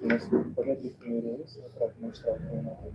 Mas pode abrir primeiro esse, né, para mostrar o treinador.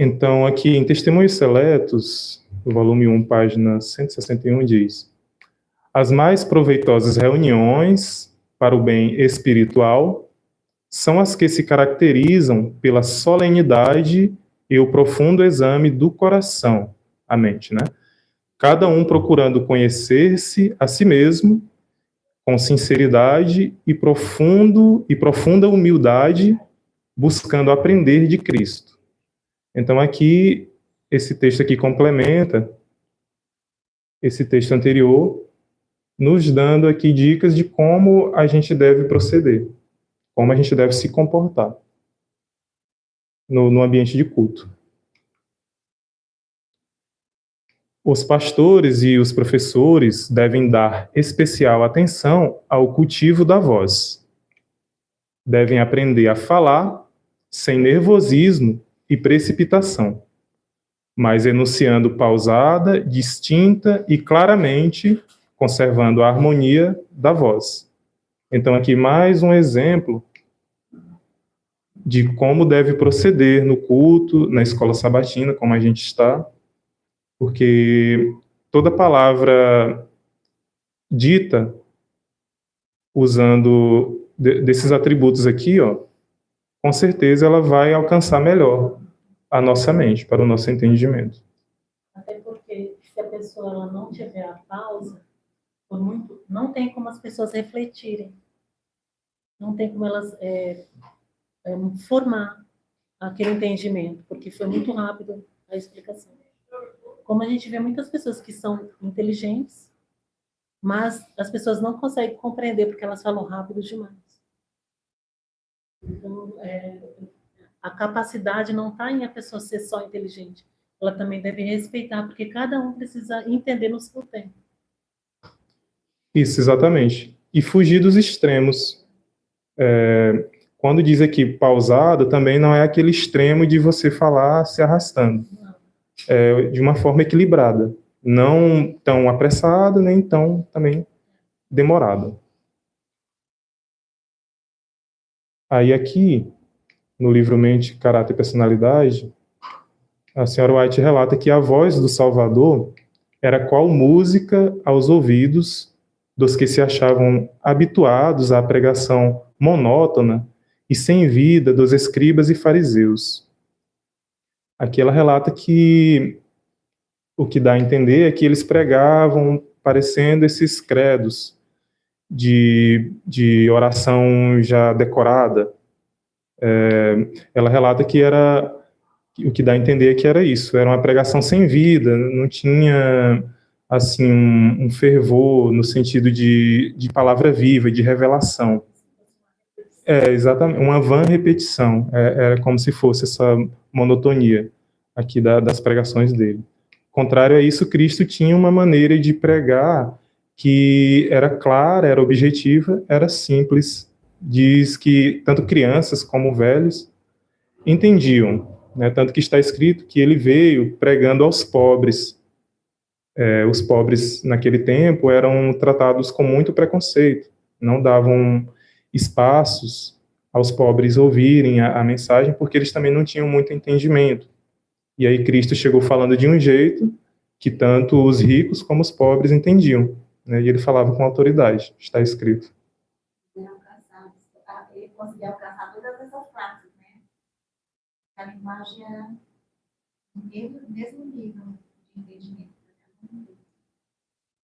Então, aqui em Testemunhos Seletos, no volume 1, página 161, diz: as mais proveitosas reuniões para o bem espiritual são as que se caracterizam pela solenidade e o profundo exame do coração, a mente, né? Cada um procurando conhecer-se a si mesmo com sinceridade e profunda humildade, buscando aprender de Cristo. Então aqui, esse texto aqui complementa esse texto anterior, nos dando aqui dicas de como a gente deve proceder, como a gente deve se comportar no ambiente de culto. Os pastores e os professores devem dar especial atenção ao cultivo da voz. Devem aprender a falar sem nervosismo e precipitação, mas enunciando pausada, distinta e claramente, conservando a harmonia da voz. Então, aqui mais um exemplo de como deve proceder no culto, na escola sabatina, como a gente está, porque toda palavra dita usando desses atributos aqui, ó, com certeza ela vai alcançar melhor a nossa mente, para o nosso entendimento. Até porque se a pessoa ela não tiver a pausa, não tem como as pessoas refletirem, não tem como elas formar aquele entendimento, porque foi muito rápido a explicação. Como a gente vê muitas pessoas que são inteligentes, mas as pessoas não conseguem compreender porque elas falam rápido demais. Então, a capacidade não está em a pessoa ser só inteligente. Ela também deve respeitar, porque cada um precisa entender no seu tempo. Isso, exatamente. E fugir dos extremos. Quando diz aqui pausada, também não é aquele extremo de você falar se arrastando. De uma forma equilibrada. Não tão apressada, nem tão também demorada. Aí aqui, no livro Mente, Caráter e Personalidade, a senhora White relata que a voz do Salvador era qual música aos ouvidos dos que se achavam habituados à pregação monótona e sem vida dos escribas e fariseus. Aqui ela relata que o que dá a entender é que eles pregavam parecendo esses credos de oração já decorada. Ela relata que era, o que dá a entender é que era isso, era uma pregação sem vida, não tinha assim um fervor no sentido de palavra viva, de revelação. Exatamente, uma vã repetição, era como se fosse essa monotonia aqui das pregações dele. Contrário a isso, Cristo tinha uma maneira de pregar que era clara, era objetiva, era simples. Diz que tanto crianças como velhos entendiam, né? Tanto que está escrito que ele veio pregando aos pobres. Os pobres naquele tempo eram tratados com muito preconceito, não davam espaços aos pobres ouvirem a mensagem, porque eles também não tinham muito entendimento. E aí Cristo chegou falando de um jeito que tanto os ricos como os pobres entendiam, né? E ele falava com autoridade, está escrito. Ele conseguia alcançar todas essas classes, né? A linguagem era no mesmo nível de entendimento.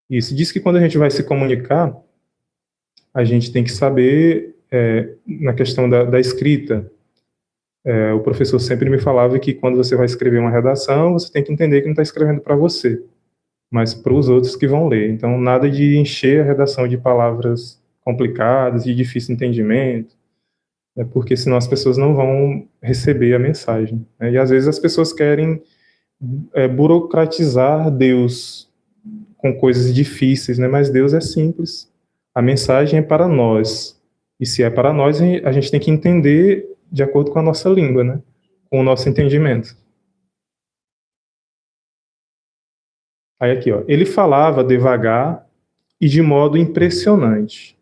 Isso, diz que quando a gente vai se comunicar, a gente tem que saber, na questão da escrita, o professor sempre me falava que quando você vai escrever uma redação, você tem que entender que não está escrevendo para você, mas para os outros que vão ler. Então, nada de encher a redação de palavras complicadas, de difícil entendimento, porque senão as pessoas não vão receber a mensagem. Né? E às vezes as pessoas querem burocratizar Deus com coisas difíceis, né? Mas Deus é simples. A mensagem é para nós. E se é para nós, a gente tem que entender de acordo com a nossa língua, né? Com o nosso entendimento. Aí aqui, ó, ele falava devagar e de modo impressionante,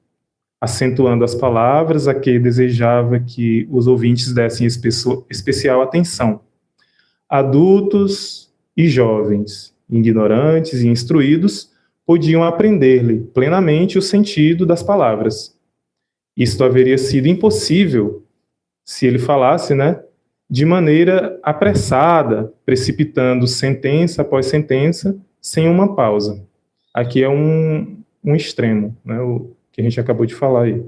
acentuando as palavras a que desejava que os ouvintes dessem especial atenção, Adultos e jovens, ignorantes e instruídos, podiam aprender-lhe plenamente o sentido das palavras. Isto haveria sido impossível se ele falasse, né, de maneira apressada, precipitando sentença após sentença, sem uma pausa. Aqui é um extremo, né, o que a gente acabou de falar aí.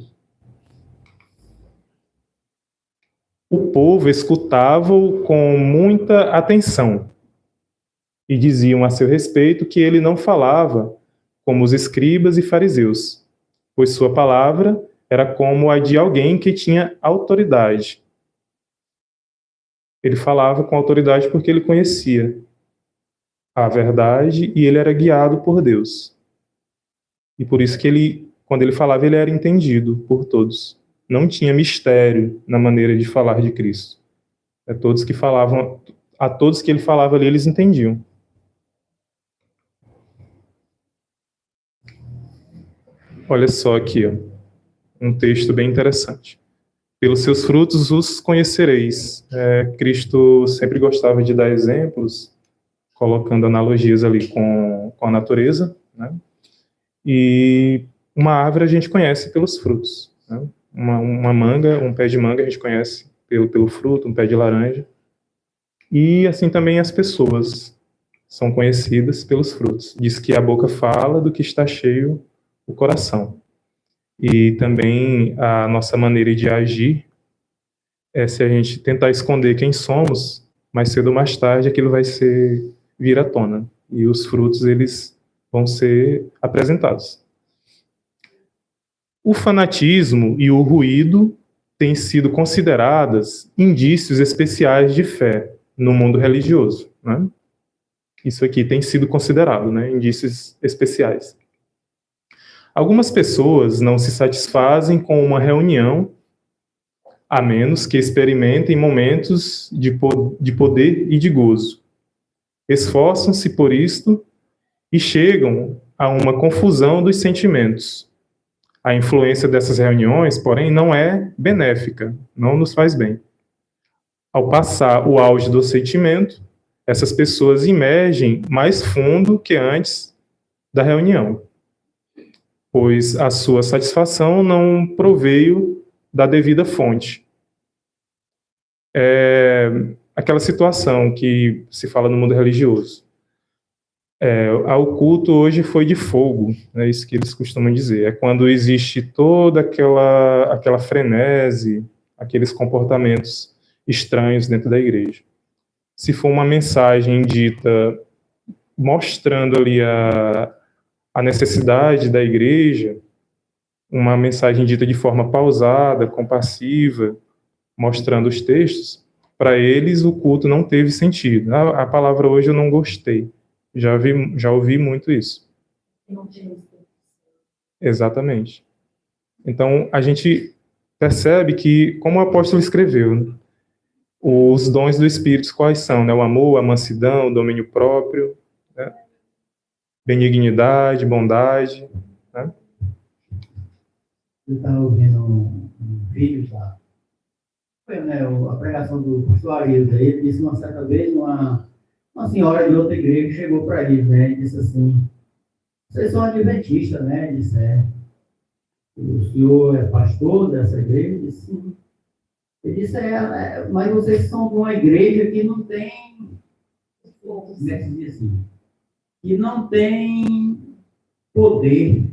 O povo escutava-o com muita atenção e diziam a seu respeito que ele não falava como os escribas e fariseus, pois sua palavra era como a de alguém que tinha autoridade. Ele falava com autoridade porque ele conhecia a verdade e ele era guiado por Deus. E por isso que ele, quando ele falava, ele era entendido por todos. Não tinha mistério na maneira de falar de Cristo. A todos que ele falava ali, eles entendiam. Olha só aqui, ó, um texto bem interessante. Pelos seus frutos os conhecereis. Cristo sempre gostava de dar exemplos, colocando analogias ali com a natureza, né? E uma árvore a gente conhece pelos frutos, né? Uma manga, um pé de manga a gente conhece pelo fruto, um pé de laranja. E assim também as pessoas são conhecidas pelos frutos. Diz que a boca fala do que está cheio o coração. E também a nossa maneira de agir é se a gente tentar esconder quem somos, mais cedo ou mais tarde aquilo vai vir à tona. E os frutos, eles vão ser apresentados. O fanatismo e o ruído têm sido consideradas indícios especiais de fé no mundo religioso, né? Isso aqui tem sido considerado, né, indícios especiais. Algumas pessoas não se satisfazem com uma reunião, a menos que experimentem momentos de poder e de gozo. Esforçam-se por isto e chegam a uma confusão dos sentimentos. A influência dessas reuniões, porém, não é benéfica, não nos faz bem. Ao passar o auge do sentimento, essas pessoas imergem mais fundo que antes da reunião, pois a sua satisfação não proveio da devida fonte. Aquela situação que se fala no mundo religioso. O culto hoje foi de fogo, é isso que eles costumam dizer. É quando existe toda aquela frenese, aqueles comportamentos estranhos dentro da igreja. Se for uma mensagem dita mostrando ali a necessidade da igreja, uma mensagem dita de forma pausada, compassiva, mostrando os textos, para eles o culto não teve sentido. A palavra hoje eu não gostei. Já ouvi muito isso. Exatamente. Então, a gente percebe que, como o apóstolo escreveu, né, os dons do Espírito quais são? Né? O amor, a mansidão, o domínio próprio, né? Benignidade, bondade. Né? Eu estava ouvindo um vídeo lá. Foi, né, a pregação do pastor Arias. Ele disse uma certa vez, uma senhora de outra igreja chegou para ele, né, e disse assim: vocês são adventistas, né? Ele disse: o senhor é pastor dessa igreja? Ele disse: sim. Ele disse: mas vocês são de uma igreja que não tem, como é que se diz assim? Que não tem poder.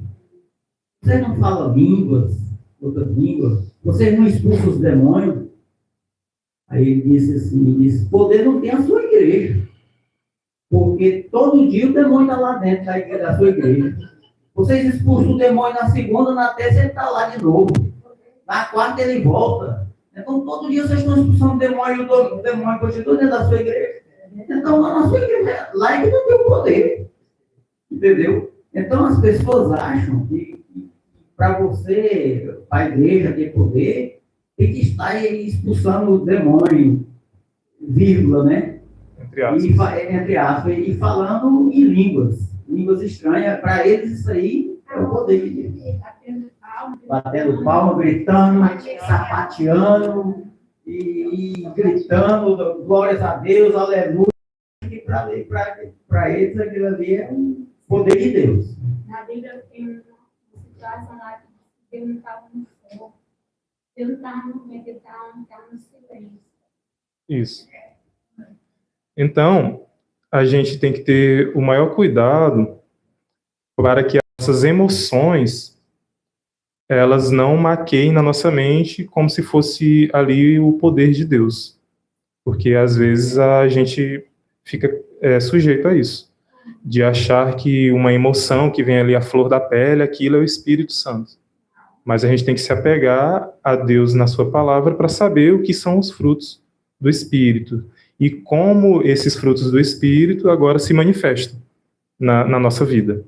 Vocês não falam outras línguas, vocês não expulsam os demônios. Aí ele disse assim, poder não tem a sua igreja. Porque todo dia o demônio está lá dentro da sua igreja. Vocês expulsam o demônio na segunda, na terça ele está lá de novo. Na quarta ele volta. Então todo dia vocês estão expulsando o demônio continua dentro da sua igreja. Então lá na sua igreja, lá é que não tem o poder. Entendeu? Então as pessoas acham que para você, para a igreja ter poder, tem que estar expulsando o demônio, vírgula, né? Entre aspas, e falando em línguas estranhas. Para eles isso aí é o poder de Deus. Batendo palma, gritando, sapateando, e gritando glórias a Deus, aleluia, e para eles aquilo ali é um poder de Deus. Na Bíblia tem uma situação lá que Deus não estava no fogo. Deus não estava no meio, ele estava no silêncio. Isso. Então, a gente tem que ter o maior cuidado para que as nossas emoções elas não maqueiem na nossa mente como se fosse ali o poder de Deus. Porque às vezes a gente fica sujeito a isso, de achar que uma emoção que vem ali à flor da pele, aquilo é o Espírito Santo. Mas a gente tem que se apegar a Deus na sua palavra para saber o que são os frutos do Espírito e como esses frutos do Espírito agora se manifestam na nossa vida.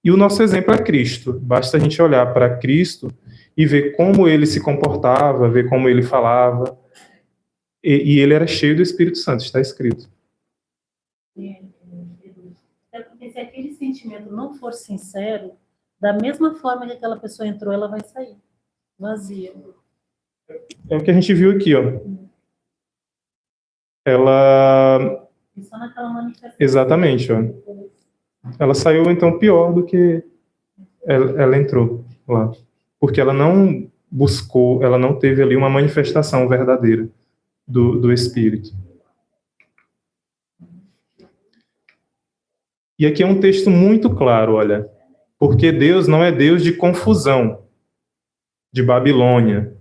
E o nosso exemplo é Cristo. Basta a gente olhar para Cristo e ver como ele se comportava, ver como ele falava. E ele era cheio do Espírito Santo, está escrito. É porque se aquele sentimento não for sincero, da mesma forma que aquela pessoa entrou, ela vai sair vazia. É o que a gente viu aqui, ó. Ela... E só naquela manifestação. Exatamente, ó. Ela saiu, então, pior do que ela entrou lá. Porque ela não buscou, ela não teve ali uma manifestação verdadeira do Espírito. E aqui é um texto muito claro, olha. Porque Deus não é Deus de confusão, de Babilônia,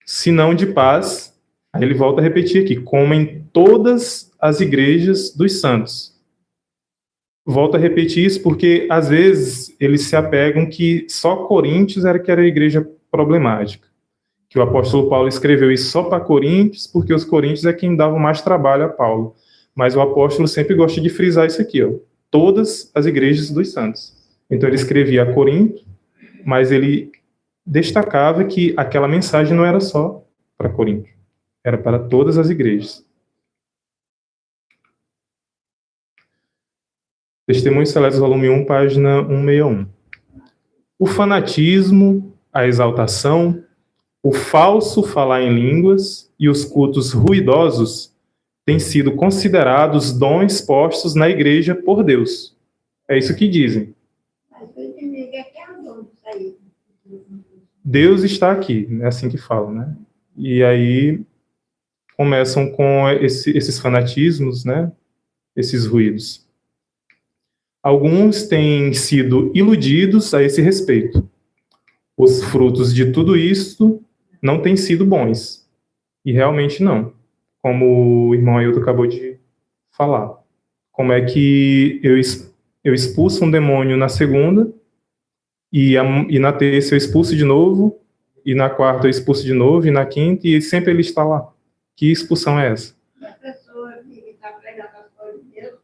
senão de paz. Aí ele volta a repetir aqui, como em todas as igrejas dos santos. Volto a repetir isso porque, às vezes, eles se apegam que só Coríntios era que era a igreja problemática. Que o apóstolo Paulo escreveu isso só para Coríntios, porque os coríntios é quem dava mais trabalho a Paulo. Mas o apóstolo sempre gosta de frisar isso aqui, ó. Todas as igrejas dos santos. Então ele escrevia a Corinto, mas ele destacava que aquela mensagem não era só para Corinto. Era para todas as igrejas. Testemunhos Celestes, volume 1, página 161. O fanatismo, a exaltação, o falso falar em línguas e os cultos ruidosos têm sido considerados dons postos na igreja por Deus. É isso que dizem. Deus está aqui, é assim que falam, né? E aí começam com esses fanatismos, né? Esses ruídos. Alguns têm sido iludidos a esse respeito. Os frutos de tudo isso não têm sido bons. E realmente não. Como o irmão Ailton acabou de falar. Como é que eu expulso um demônio na segunda, e na terça eu expulso de novo, e na quarta eu expulso de novo, e na quinta, e sempre ele está lá. Que expulsão é essa? A pessoa que está pregando as coisas de Deus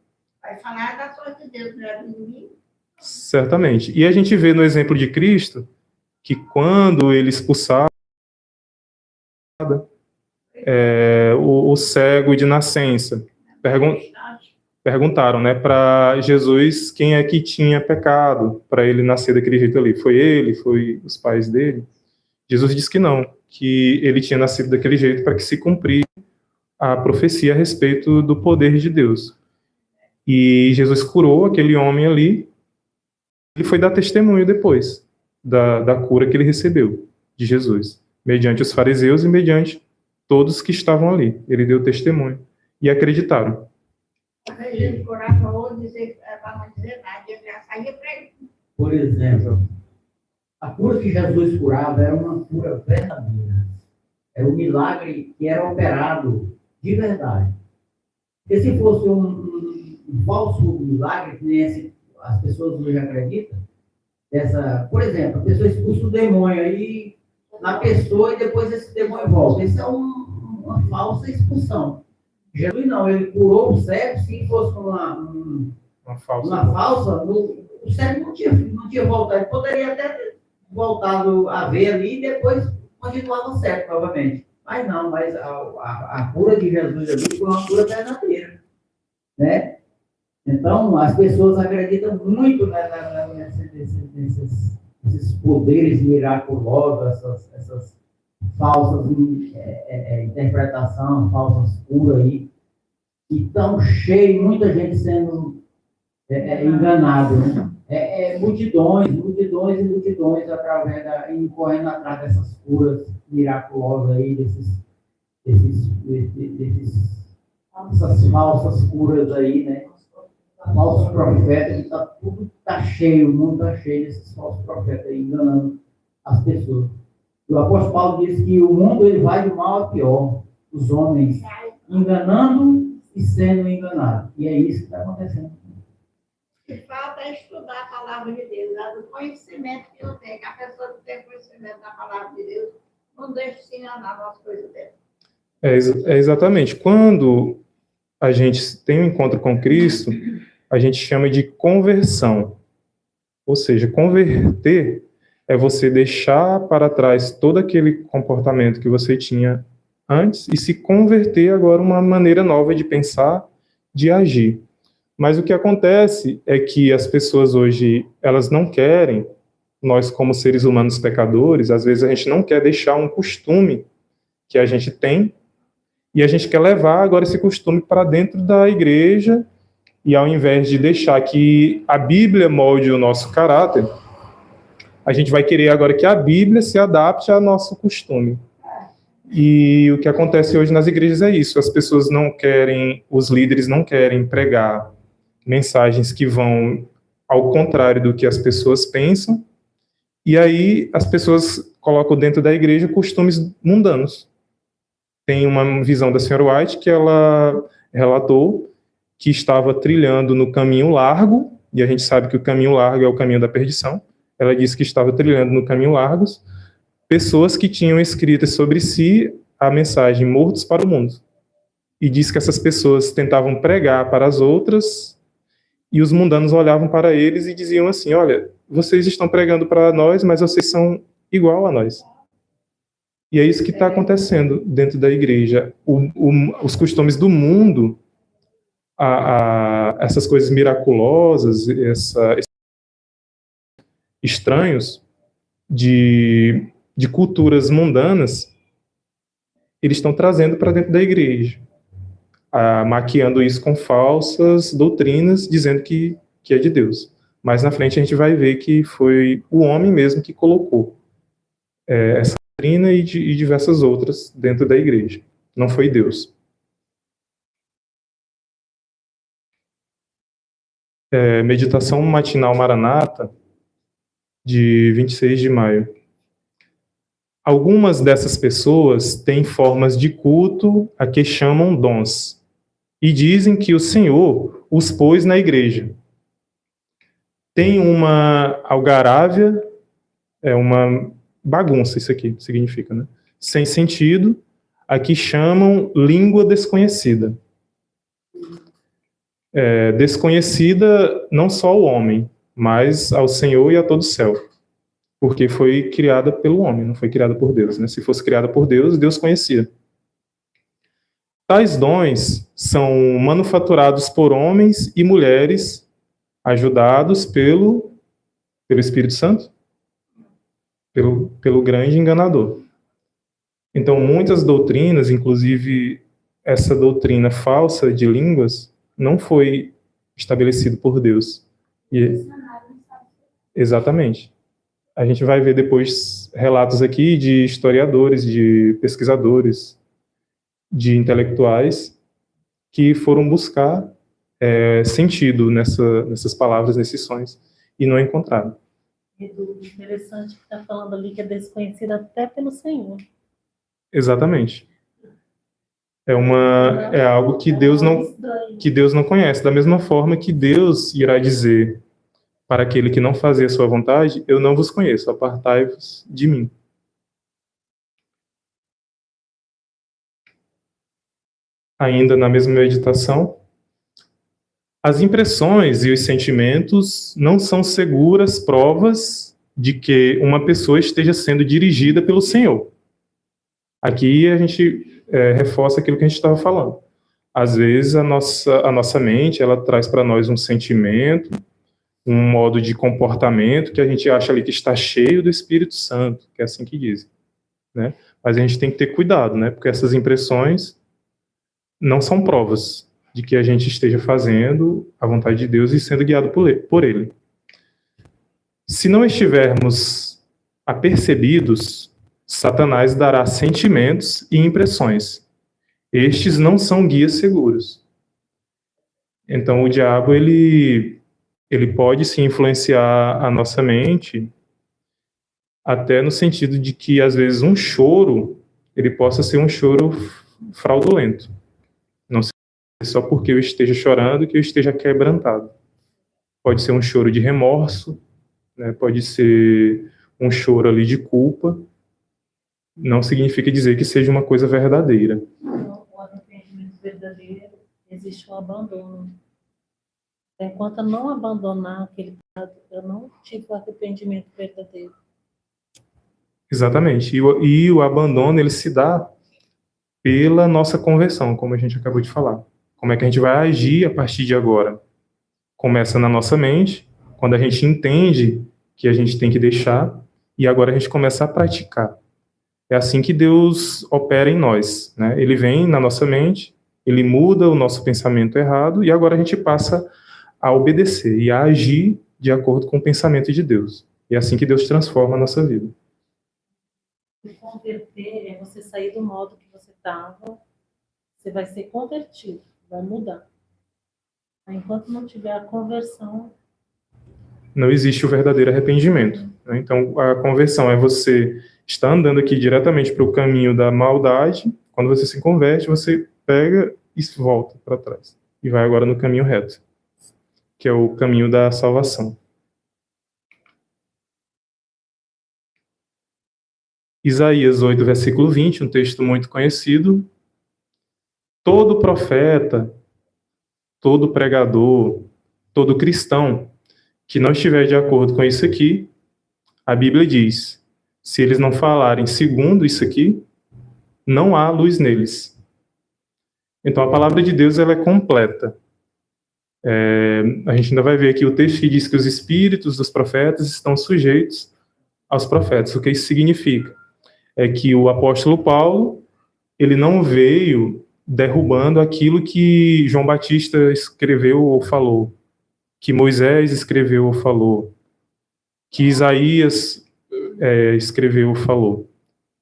vai falar das coisas de Deus, não é do inimigo. Certamente. E a gente vê no exemplo de Cristo que quando ele expulsava o cego de nascença, perguntaram, né, para Jesus quem é que tinha pecado para ele nascer daquele jeito ali. Foi ele? Foi os pais dele? Jesus disse que não, que ele tinha nascido daquele jeito para que se cumprisse a profecia a respeito do poder de Deus. E Jesus curou aquele homem ali, e foi dar testemunho depois da cura que ele recebeu de Jesus, mediante os fariseus e mediante todos que estavam ali. Ele deu testemunho e acreditaram. A gente curar para outro dizer para não dizer nada, ele já saía para ele. Por exemplo, a cura que Jesus curava era uma cura verdadeira. Era um milagre que era operado de verdade. Porque se fosse um falso milagre, que nem as pessoas hoje acreditam, por exemplo, a pessoa expulsa o demônio aí na pessoa e depois esse demônio volta. Isso é uma falsa expulsão. Jesus não, ele curou o cego, se fosse uma falsa, o cego não tinha voltado. Ele poderia até ter voltado a ver ali e depois continuava cego novamente. Mas não, a cura de Jesus ali foi uma cura verdadeira. Né? Então, as pessoas acreditam muito nesses poderes miraculosos, essas falsas interpretação, falsas curas aí, e tão cheio, muita gente sendo enganada, né? Multidões e multidões correndo atrás dessas curas miraculosas aí, dessas falsas curas aí, né? Falsos profetas, tá cheio, o mundo está cheio desses falsos profetas aí, enganando as pessoas. O apóstolo Paulo diz que o mundo ele vai de mal a pior, os homens enganando e sendo enganados. E é isso que está acontecendo. O que falta é estudar a palavra de Deus, o conhecimento que eu tenho, que a pessoa que tem conhecimento da palavra de Deus, não deixe se enganar nas coisas dela. Exatamente. Quando a gente tem um encontro com Cristo, a gente chama de conversão. Ou seja, converter é você deixar para trás todo aquele comportamento que você tinha antes e se converter agora uma maneira nova de pensar, de agir. Mas o que acontece é que as pessoas hoje, elas não querem, nós como seres humanos pecadores, às vezes a gente não quer deixar um costume que a gente tem e a gente quer levar agora esse costume para dentro da igreja e ao invés de deixar que a Bíblia molde o nosso caráter, a gente vai querer agora que a Bíblia se adapte ao nosso costume. E o que acontece hoje nas igrejas é isso, as pessoas não querem, os líderes não querem pregar mensagens que vão ao contrário do que as pessoas pensam, e aí as pessoas colocam dentro da igreja costumes mundanos. Tem uma visão da senhora White que ela relatou que estava trilhando no caminho largo, e a gente sabe que o caminho largo é o caminho da perdição. Ela disse que estava trilhando no caminho largo pessoas que tinham escrito sobre si a mensagem mortos para o mundo. E disse que essas pessoas tentavam pregar para as outras e os mundanos olhavam para eles e diziam assim, olha, vocês estão pregando para nós, mas vocês são igual a nós. E é isso que está acontecendo dentro da igreja. Os costumes do mundo, essas coisas miraculosas, estranhos de culturas mundanas, eles estão trazendo para dentro da igreja, maquiando isso com falsas doutrinas, dizendo que é de Deus. Mas na frente a gente vai ver que foi o homem mesmo que colocou essa doutrina e diversas outras dentro da igreja. Não foi Deus. Meditação matinal Maranata, de 26 de maio. Algumas dessas pessoas têm formas de culto a que chamam dons, e dizem que o Senhor os pôs na igreja. Tem uma algarávia, uma bagunça, isso aqui significa, né? Sem sentido, a que chamam língua desconhecida. Desconhecida não só ao homem, mas ao Senhor e a todo o céu. Porque foi criada pelo homem, não foi criada por Deus, né? Se fosse criada por Deus, Deus conhecia. Tais dons são manufaturados por homens e mulheres, ajudados pelo Espírito Santo, pelo grande enganador. Então, muitas doutrinas, inclusive essa doutrina falsa de línguas, não foi estabelecido por Deus. Exatamente. A gente vai ver depois relatos aqui de historiadores, de pesquisadores, de intelectuais que foram buscar sentido nessas palavras, nesses sonhos, e não encontraram. Interessante que está falando ali que é desconhecida até pelo Senhor. Exatamente. É algo que Deus não conhece. Da mesma forma que Deus irá dizer para aquele que não fazia a sua vontade, eu não vos conheço, apartai-vos de mim. Ainda na mesma meditação, as impressões e os sentimentos não são seguras provas de que uma pessoa esteja sendo dirigida pelo Senhor. Aqui a gente reforça aquilo que a gente estava falando. Às vezes a nossa mente, ela traz para nós um sentimento, um modo de comportamento que a gente acha ali que está cheio do Espírito Santo, que é assim que dizem, né? Mas a gente tem que ter cuidado, né? Porque essas impressões não são provas de que a gente esteja fazendo a vontade de Deus e sendo guiado por Ele. Se não estivermos apercebidos, Satanás dará sentimentos e impressões. Estes não são guias seguros. Então, o diabo, ele pode se influenciar a nossa mente, até no sentido de que, às vezes, um choro, ele possa ser um choro fraudulento. Não sei só porque eu esteja chorando que eu esteja quebrantado. Pode ser um choro de remorso, né? Pode ser um choro ali de culpa. Não significa dizer que seja uma coisa verdadeira. O arrependimento verdadeiro, existe o abandono. Enquanto eu não abandonar aquele pecado, eu não tive o arrependimento verdadeiro. Exatamente. E o abandono, ele se dá pela nossa conversão, como a gente acabou de falar. Como é que a gente vai agir a partir de agora? Começa na nossa mente, quando a gente entende que a gente tem que deixar, e agora a gente começa a praticar. É assim que Deus opera em nós, né? Ele vem na nossa mente, ele muda o nosso pensamento errado, e agora a gente passa a obedecer e a agir de acordo com o pensamento de Deus. E é assim que Deus transforma a nossa vida. Se converter é você sair do modo que você estava, você vai ser convertido, vai mudar. Enquanto não tiver a conversão... Não existe o verdadeiro arrependimento, né? Então, a conversão é você estar andando aqui diretamente para o caminho da maldade. Quando você se converte, você pega e volta para trás. E vai agora no caminho reto, que é o caminho da salvação. Isaías 8, versículo 20, um texto muito conhecido. Todo profeta, todo pregador, todo cristão que não estiver de acordo com isso aqui, a Bíblia diz, se eles não falarem segundo isso aqui, não há luz neles. Então a palavra de Deus ela é completa. A gente ainda vai ver aqui o texto que diz que os espíritos dos profetas estão sujeitos aos profetas. O que isso significa? É que o apóstolo Paulo, ele não veio derrubando aquilo que João Batista escreveu ou falou, que Moisés escreveu ou falou, que Isaías escreveu ou falou.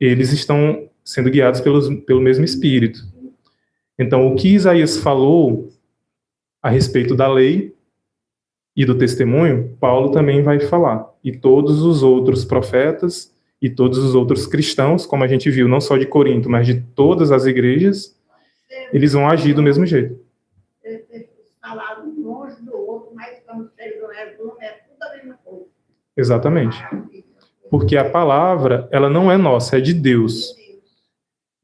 Eles estão sendo guiados pelo mesmo Espírito. Então, o que Isaías falou a respeito da lei e do testemunho, Paulo também vai falar. E todos os outros profetas e todos os outros cristãos, como a gente viu, não só de Corinto, mas de todas as igrejas, eles vão agir do mesmo jeito. Falaram um longe do outro, mas quando chega no resumo, é tudo a mesma coisa. Exatamente. Porque a palavra, ela não é nossa, é de Deus.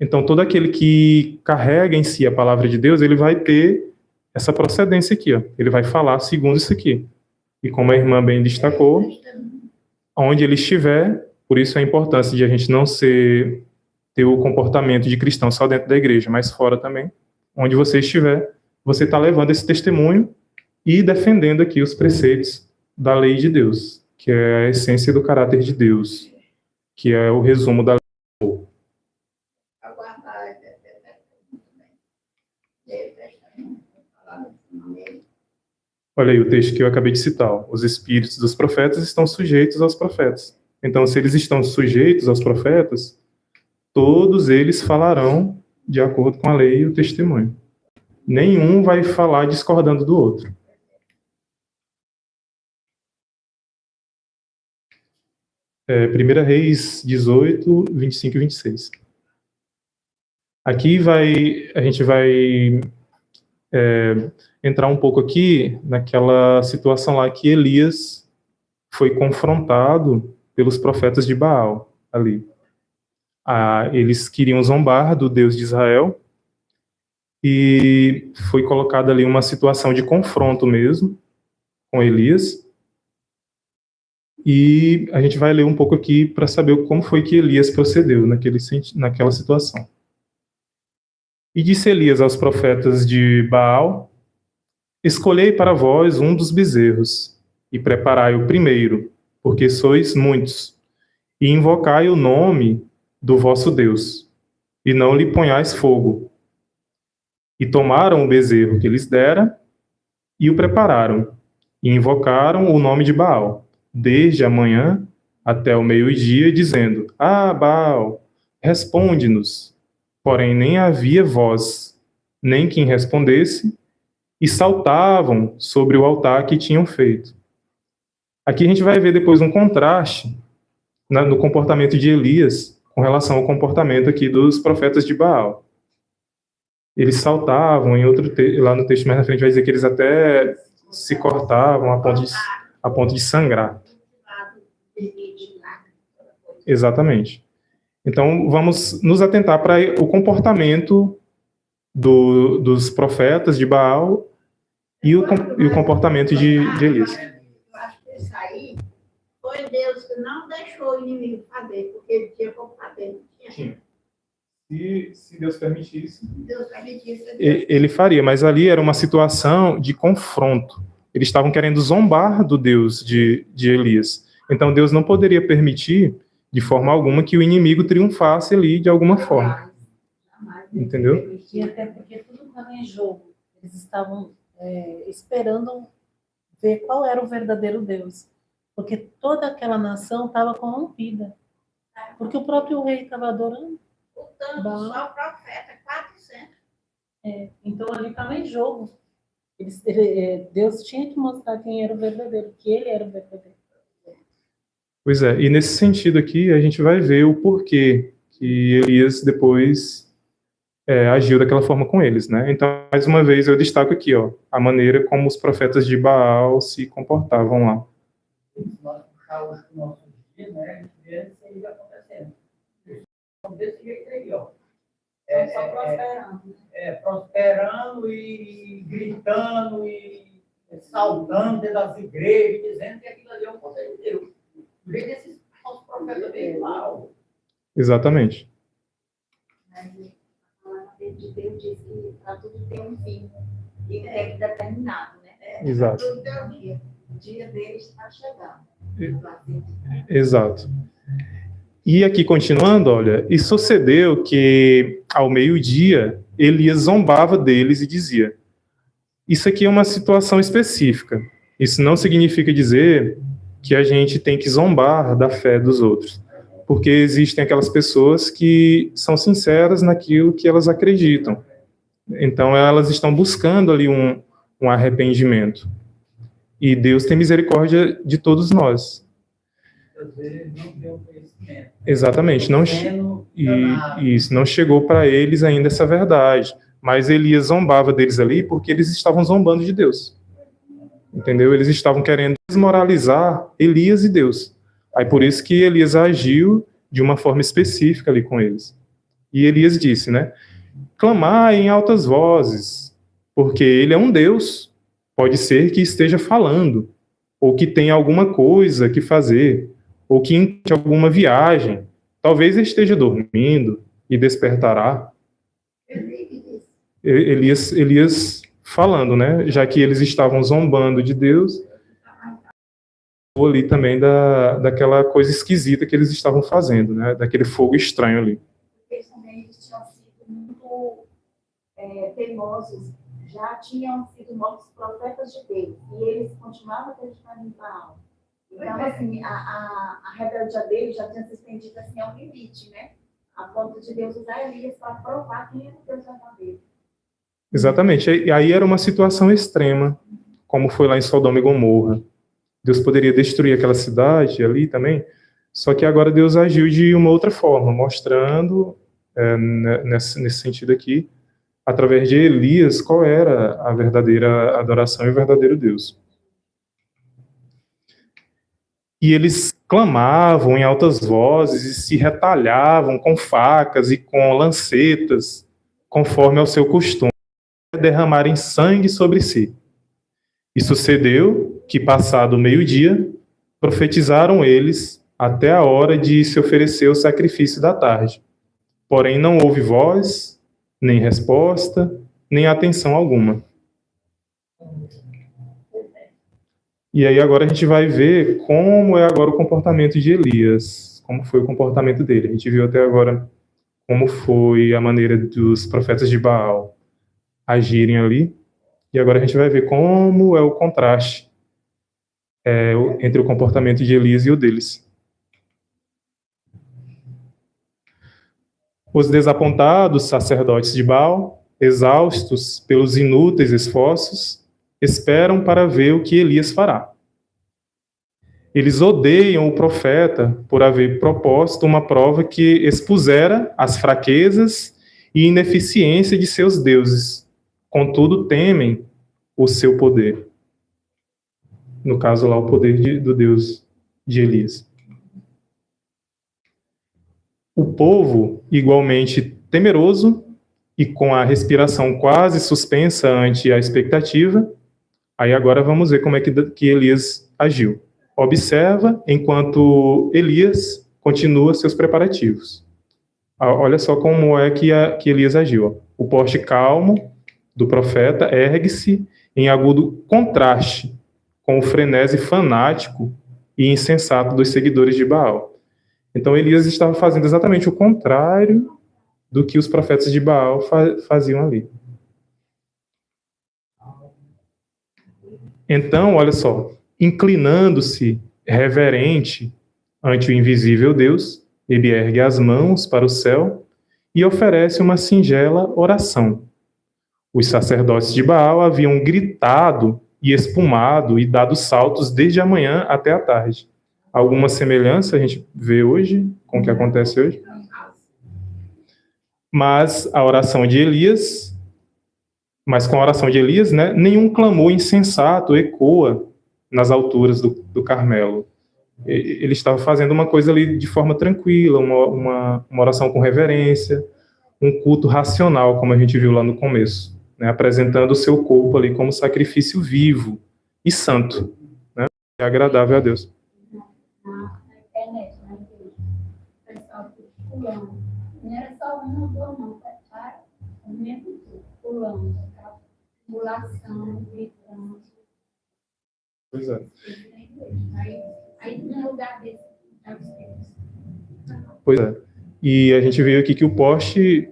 Então, todo aquele que carrega em si a palavra de Deus, ele vai ter essa procedência aqui, ó. Ele vai falar segundo isso aqui. E como a irmã bem destacou, onde ele estiver, por isso a importância de a gente não ter o comportamento de cristão só dentro da igreja, mas fora também. Onde você estiver, você está levando esse testemunho e defendendo aqui os preceitos da lei de Deus, que é a essência do caráter de Deus, que é o resumo da lei. Olha aí o texto que eu acabei de citar. Ó. Os espíritos dos profetas estão sujeitos aos profetas. Então, se eles estão sujeitos aos profetas, todos eles falarão de acordo com a lei e o testemunho. Nenhum vai falar discordando do outro. 1 Reis 18, 25 e 26. Aqui a gente vai entrar um pouco aqui naquela situação lá que Elias foi confrontado pelos profetas de Baal ali. Eles queriam zombar do Deus de Israel e foi colocada ali uma situação de confronto mesmo com Elias. E a gente vai ler um pouco aqui para saber como foi que Elias procedeu naquela situação. E disse Elias aos profetas de Baal: escolhei para vós um dos bezerros, e preparai o primeiro, porque sois muitos, e invocai o nome do vosso Deus, e não lhe ponhais fogo. E tomaram o bezerro que lhes dera, e o prepararam, e invocaram o nome de Baal, desde a manhã até o meio-dia, dizendo: Ah, Baal, responde-nos. Porém nem havia voz, nem quem respondesse, e saltavam sobre o altar que tinham feito. Aqui a gente vai ver depois um contraste no comportamento de Elias com relação ao comportamento aqui dos profetas de Baal. Eles saltavam, lá no texto mais na frente vai dizer que eles até se cortavam a ponto de sangrar. Exatamente. Então, vamos nos atentar para o comportamento dos profetas de Baal e o comportamento de Elias. Eu acho que isso aí foi Deus que não deixou o inimigo fazer, porque ele tinha como fazer. Sim. Se Deus permitisse, Deus permitisse. ele faria, mas ali era uma situação de confronto. Eles estavam querendo zombar do Deus de Elias. Então Deus não poderia permitir, de forma alguma, que o inimigo triunfasse ali de alguma forma. Entendeu? E até porque tudo estava em jogo. Eles estavam esperando ver qual era o verdadeiro Deus. Porque toda aquela nação estava corrompida. Porque o próprio rei estava adorando. Só o profeta, 400. Então ali estava em jogo. Deus tinha que mostrar quem era o verdadeiro, que ele era o verdadeiro. Pois é, e nesse sentido aqui a gente vai ver o porquê que Elias depois agiu daquela forma com eles, né? Então, mais uma vez, eu destaco aqui, ó, a maneira como os profetas de Baal se comportavam lá. Se nós puxarmos o nosso dia, né, a gente vê isso aí acontecendo. Desse jeito aí, ó. Só prosperando. Prosperando e gritando e saudando dentro das igrejas, dizendo que aquilo ali é o poder de Deus. Do jeito desses falsos profetas bem mal. Exatamente. Mas a palavra de Deus diz que para tudo tem um fim. E um tempo determinado, né? Exato. Tudo tem um dia. O dia deles está chegando. Exato. E aqui, continuando, olha, e sucedeu que, ao meio-dia, Elias zombava deles e dizia: isso aqui é uma situação específica. Isso não significa dizer que a gente tem que zombar da fé dos outros. Porque existem aquelas pessoas que são sinceras naquilo que elas acreditam. Então, elas estão buscando ali um arrependimento. E Deus tem misericórdia de todos nós. Às vezes não tem o conhecimento. Exatamente. Isso não chegou para eles ainda essa verdade. Mas Elias zombava deles ali porque eles estavam zombando de Deus. Entendeu? Eles estavam querendo desmoralizar Elias e Deus. Aí por isso que Elias agiu de uma forma específica ali com eles. E Elias disse, né? Clamai em altas vozes, porque ele é um Deus. Pode ser que esteja falando, ou que tenha alguma coisa que fazer, ou que em alguma viagem. Talvez ele esteja dormindo e despertará. Elias falando, né? Já que eles estavam zombando de Deus, ou ali também daquela coisa esquisita que eles estavam fazendo, né? Daquele fogo estranho ali. Eles também tinham sido muito teimosos, já tinham sido mortos profetas de Deus, e eles continuavam acreditando em Baal. Então, assim, a rebeldia deles já tinha se estendido assim, ao limite, né? A ponto de Deus usar Elias para provar quem era o Deus verdadeiro. Exatamente. E aí era uma situação extrema, como foi lá em Sodoma e Gomorra. Deus poderia destruir aquela cidade ali também, só que agora Deus agiu de uma outra forma, mostrando, nesse sentido aqui, através de Elias, qual era a verdadeira adoração e o verdadeiro Deus. E eles clamavam em altas vozes e se retalhavam com facas e com lancetas, conforme ao seu costume, derramarem sangue sobre si. E sucedeu que, passado o meio-dia, profetizaram eles até a hora de se oferecer o sacrifício da tarde. Porém, não houve voz, nem resposta, nem atenção alguma. E aí agora a gente vai ver como é agora o comportamento de Elias. como foi o comportamento dele. A gente viu até agora como foi a maneira dos profetas de Baal agirem ali, e agora a gente vai ver como é o contraste entre o comportamento de Elias e o deles. Os desapontados sacerdotes de Baal, exaustos pelos inúteis esforços, esperam para ver o que Elias fará. Eles odeiam o profeta por haver proposto uma prova que expusera as fraquezas e ineficiência de seus deuses. Contudo, temem o seu poder. No caso lá, o poder do Deus de Elias. O povo, igualmente temeroso e com a respiração quase suspensa ante a expectativa, aí agora vamos ver como é que Elias agiu. Observa enquanto Elias continua seus preparativos. Olha só como é que Elias agiu. O porte calmo do profeta ergue-se em agudo contraste com o frenesi fanático e insensato dos seguidores de Baal. Então Elias estava fazendo exatamente o contrário do que os profetas de Baal faziam ali. Então, olha só, inclinando-se reverente ante o invisível Deus, ele ergue as mãos para o céu e oferece uma singela oração. Os sacerdotes de Baal haviam gritado e espumado e dado saltos desde a manhã até a tarde. Alguma semelhança a gente vê hoje com o que acontece hoje? Mas com a oração de Elias, né, nenhum clamor insensato ecoa nas alturas do Carmelo. Ele estava fazendo uma coisa ali de forma tranquila, uma oração com reverência, um culto racional, como a gente viu lá no começo, né, apresentando o seu corpo ali como sacrifício vivo e santo, né, e agradável a Deus. Na internet, na igreja, o pessoal fica pulando. Não era só uma ou duas, não, tá? O mesmo tempo, pulando, tá? Pulação, gritando. Pois é. Aí no lugar desse, Pois é. E a gente viu aqui que o poste,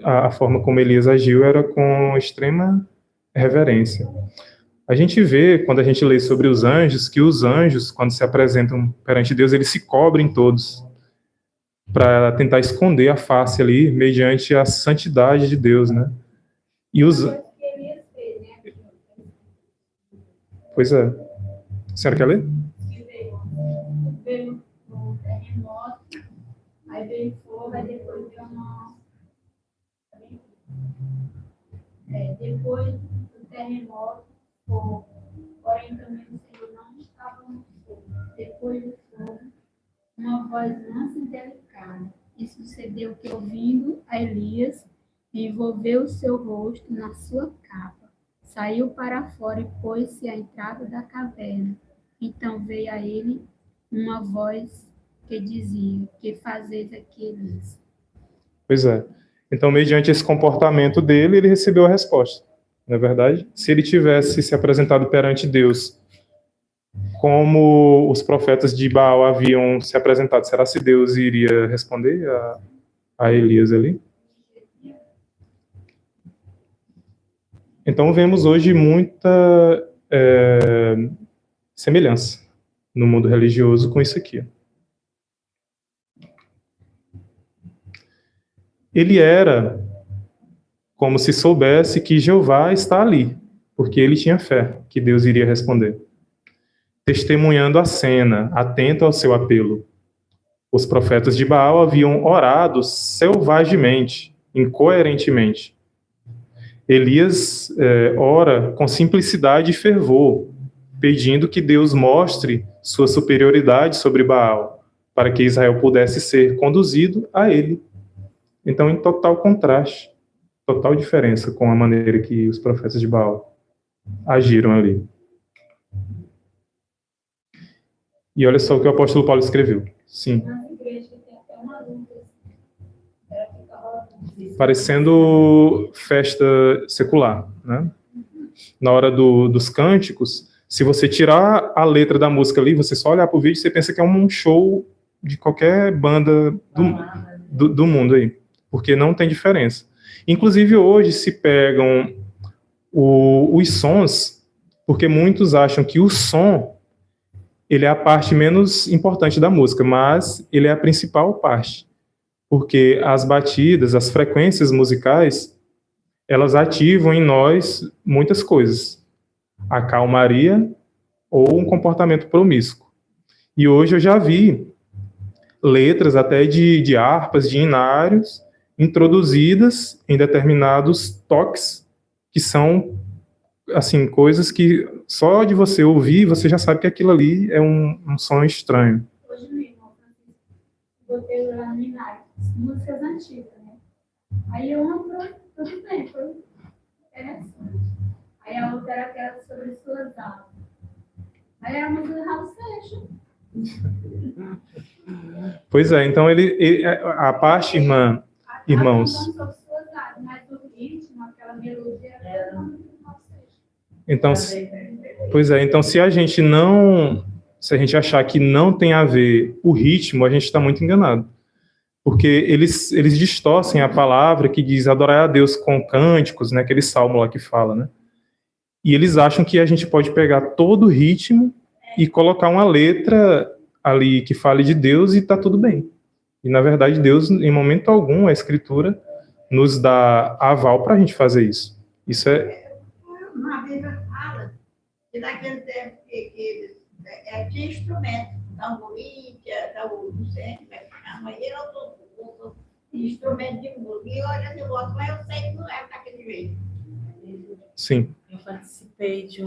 a forma como Elias agiu era com extrema reverência. A gente vê, quando a gente lê sobre os anjos, que os anjos, quando se apresentam perante Deus, eles se cobrem todos para tentar esconder a face ali, mediante a santidade de Deus, né? E os... Pois é. A senhora quer ler? Veio um terremoto, aí veio fogo, aí depois veio uma... depois do terremoto, fogo. Porém, também o Senhor não estava no fogo. Depois do fogo, uma voz mansa e delicada. E sucedeu que, ouvindo a Elias, envolveu o seu rosto na sua capa, saiu para fora e pôs-se à entrada da caverna. Então veio a ele uma voz que dizia: que fazeis aqui, Elias? Pois é. Então, mediante esse comportamento dele, ele recebeu a resposta. Não é verdade? Se ele tivesse se apresentado perante Deus como os profetas de Baal haviam se apresentado, será que Deus iria responder a Elias ali? Então, vemos hoje muita semelhança no mundo religioso com isso aqui. Ele era como se soubesse que Jeová está ali, porque ele tinha fé que Deus iria responder. Testemunhando a cena, atento ao seu apelo. Os profetas de Baal haviam orado selvagemente, incoerentemente. Elias ora com simplicidade e fervor, pedindo que Deus mostre sua superioridade sobre Baal, para que Israel pudesse ser conduzido a ele. Então, em total contraste, total diferença com a maneira que os profetas de Baal agiram ali. E olha só o que o apóstolo Paulo escreveu. Sim. Parecendo festa secular, né? Na hora dos cânticos, se você tirar a letra da música ali, você só olhar para o vídeo, você pensa que é um show de qualquer banda do mundo aí, porque não tem diferença. Inclusive, hoje se pegam os sons, porque muitos acham que o som ele é a parte menos importante da música, mas ele é a principal parte, porque as batidas, as frequências musicais, elas ativam em nós muitas coisas. A calmaria ou um comportamento promíscuo. E hoje eu já vi letras até de harpas, de inários, introduzidas em determinados toques, que são, assim, coisas que só de você ouvir, você já sabe que aquilo ali é um som estranho. Hoje mesmo, botei lá no Inário, músicas antigas, né? Aí eu tudo bem, foi interessante. Aí a outra era aquela sobre suas almas. Aí era a música do Raul Seixas. Pois é, então a parte, irmãos, Sobre suas almas, mas o ritmo, aquela melodia era do Raul Seixas. então, pois é, então se a gente achar que não tem a ver o ritmo, a gente está muito enganado. Porque eles distorcem a palavra que diz adorar a Deus com cânticos, né, aquele salmo lá que fala, né? E eles acham que a gente pode pegar todo o ritmo e colocar uma letra ali que fale de Deus e tá tudo bem. E, na verdade, Deus, em momento algum, a Escritura nos dá aval para a gente fazer isso. Isso é... Uma Bíblia fala que naquele tempo que tinha instrumento, tamborim, não sei como é que chama, e eu outro instrumento de música. E olha o negócio, mas eu sei que não é daquele jeito. Sim. Eu participei de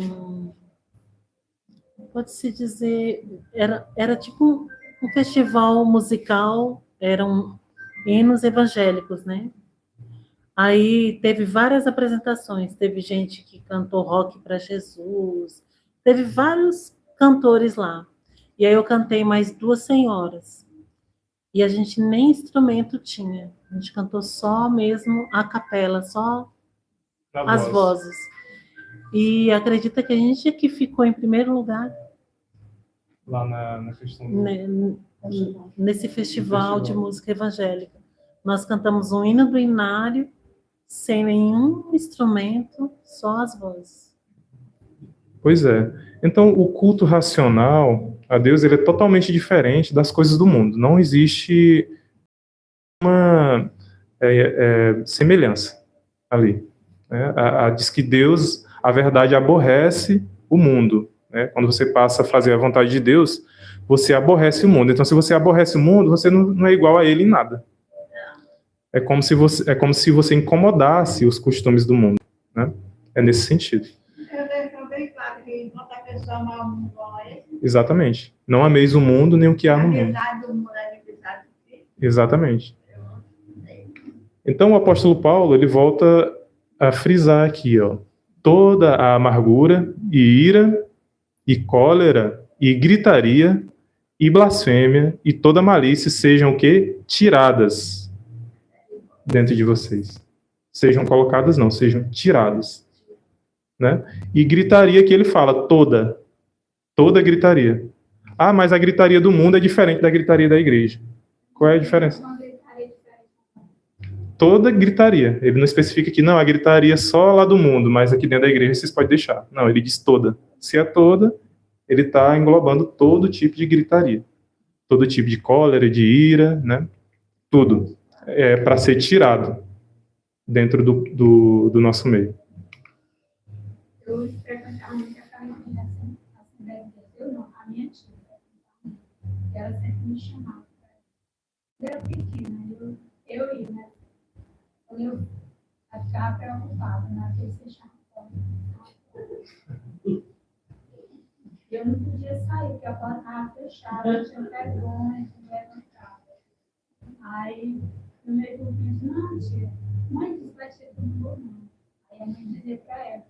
pode-se dizer, era tipo um festival musical, eram hinos evangélicos, né? Aí teve várias apresentações, teve gente que cantou rock para Jesus, teve vários cantores lá. E aí eu cantei mais 2 senhoras. E a gente nem instrumento tinha. A gente cantou só mesmo a capela, só as vozes. E acredita que a gente que ficou em primeiro lugar Lá na questão nesse festival de música evangélica. Nós cantamos um hino do Inário, sem nenhum instrumento, só as vozes. Pois é. Então, o culto racional a Deus ele é totalmente diferente das coisas do mundo. Não existe uma semelhança ali. Né? Diz que Deus, a verdade, aborrece o mundo. Né? Quando você passa a fazer a vontade de Deus, você aborrece o mundo. Então, se você aborrece o mundo, você não é igual a ele em nada. É como se você incomodasse os costumes do mundo. Né? É nesse sentido. Eu deixo bem claro que enquanto a pessoa ama o mundo, Exatamente. Não ameis o mundo nem o que há no mundo. amizade do mundo é inimizade do Cristo. Exatamente. Então, o apóstolo Paulo, ele volta a frisar aqui, ó, toda a amargura e ira e cólera e gritaria e blasfêmia e toda malícia sejam o quê? Tiradas dentro de vocês. Sejam colocadas, não, sejam tiradas. Né? E gritaria que ele fala, toda gritaria. Ah, mas a gritaria do mundo é diferente da gritaria da igreja. Qual é a diferença? Toda gritaria. Ele não especifica que não, a gritaria só lá do mundo, mas aqui dentro da igreja vocês podem deixar. Não, ele diz toda. Se é toda, ele está englobando todo tipo de gritaria. Todo tipo de cólera, de ira, né? Tudo. É para ser tirado dentro do nosso meio. Eu frequentava muito a família, assim, eu não, a minha tia. Ela sempre me chamava. Eu era pequena, eu ia, né? Quando eu ficava preocupada, na vez que fechava a porta. Eu não podia sair, porque a porta estava fechada, eu tinha vergonha de levantar. Aí, no meio do vídeo, não, tia, mãe disse vai ser tudo bom, não. Aí a mãe dizia para ela,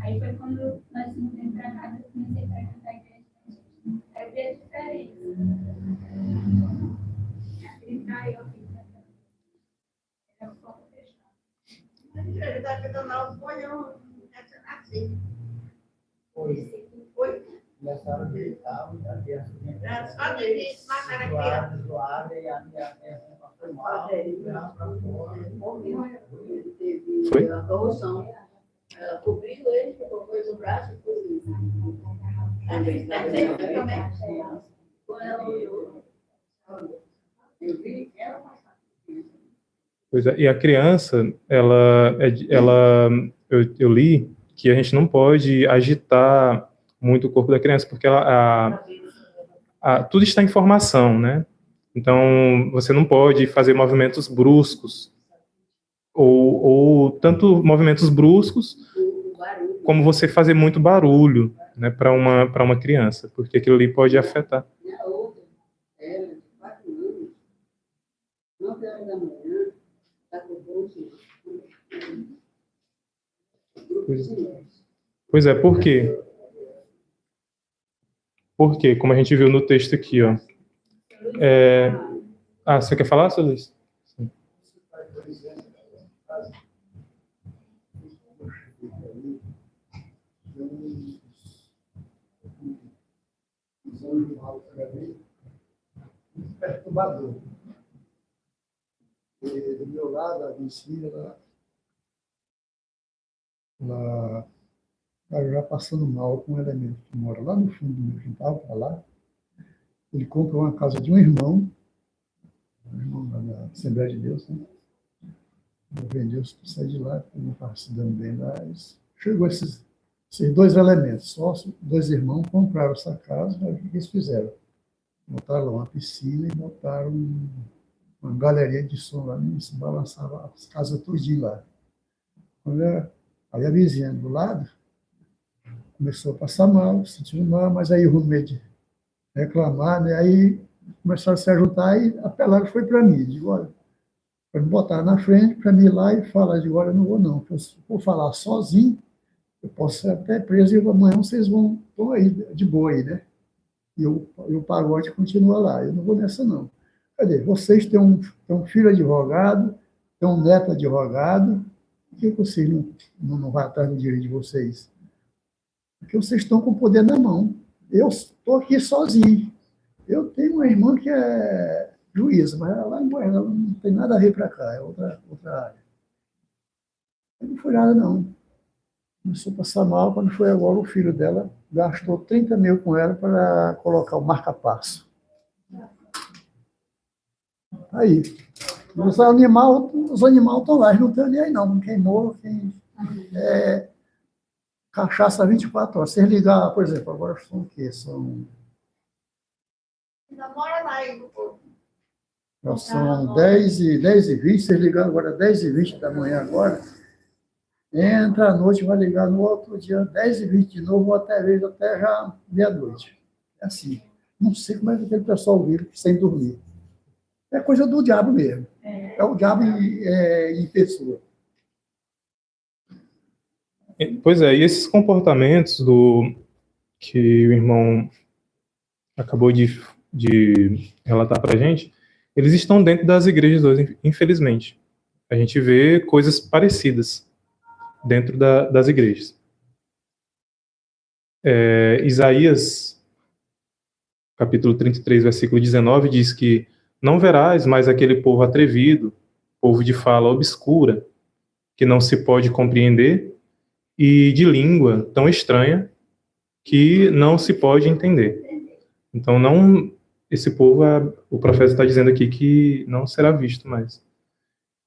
aí foi quando nós mudamos para casa, eu comecei a frequentar a igreja, aí eu vi a diferença. Gritar, eu vi. Era um pouco fechado. Ele está ficando lá, foi eu assim. Foi? começaram a gritar, a criança Era só de gente matar a criança. zoada, e a criança passou mal, e ela pra fora. Morreu. Ele teve Foi? a corrupção. Ela cobriu ele, colocou ele no braço e cobriu. Quando ela olhou, eu vi ela passar. Pois é, e a criança, eu li que a gente não pode agitar muito o corpo da criança, porque tudo está em formação, né? Então, você não pode fazer movimentos bruscos, ou tanto movimentos bruscos, como você fazer muito barulho, né, para uma criança, porque aquilo ali pode afetar. A outra, ela, de 4 anos, 9 horas da manhã, está com o bolso. Pois é, por quê? Porque, como a gente viu no texto aqui, ó. Você quer falar, seu Luiz? Sim. Perturbador. E do meu lado, a minha filha, ela já passando mal com um elemento que mora lá no fundo do meu quintal, para lá. Ele comprou uma casa de um irmão da Assembleia de Deus, né? Vendeu para sair de lá, porque não estava se dando bem lá. Chegou esses 2 elementos, sócios, 2 irmãos, compraram essa casa, aí o que eles fizeram? Montaram lá uma piscina e montaram uma galeria de som lá, e se balançava as casas todinho lá. Aí a vizinha do lado começou a passar mal, sentiu mal, mas aí o medo de reclamar, né? Aí começaram a se ajuntar e apelaram, foi para mim. Digo, olha, para me botar na frente, para mim ir lá e falar, digo, olha, eu não vou não, porque se eu for falar sozinho, eu posso ser até preso e amanhã vocês estão aí, de boa aí, né? E o pagode continua lá, eu não vou nessa não. Cadê? Vocês têm um filho advogado, têm um neto advogado, por que vocês não vão atrás do direito de vocês? Porque vocês estão com o poder na mão. Eu estou aqui sozinho. Eu tenho uma irmã que é juíza, mas ela lá em Goiás, ela não tem nada a ver para cá, é outra área. Não foi nada, não. Começou a passar mal, quando foi agora, o filho dela gastou 30 mil com ela para colocar o marca-passo. Aí, os animais estão lá, eles não estão nem aí não, quem morre, cachaça 24 horas. Vocês ligar, por exemplo, agora são o quê? Ainda mora lá aí no povo. São 10h20, vocês ligaram agora 10h20 da manhã agora, entra à noite, vai ligar no outro dia, 10h20 de novo, ou até já meia-noite. É assim. Não sei como é que aquele pessoal vive sem dormir. É coisa do diabo mesmo. É o diabo em pessoa. Pois é, e esses comportamentos que o irmão acabou de relatar para a gente, eles estão dentro das igrejas hoje, infelizmente. A gente vê coisas parecidas dentro das igrejas. Isaías, capítulo 33, versículo 19, diz que não verás mais aquele povo atrevido, povo de fala obscura, que não se pode compreender, e de língua tão estranha que não se pode entender. Então, esse povo, o profeta está dizendo aqui que não será visto mais.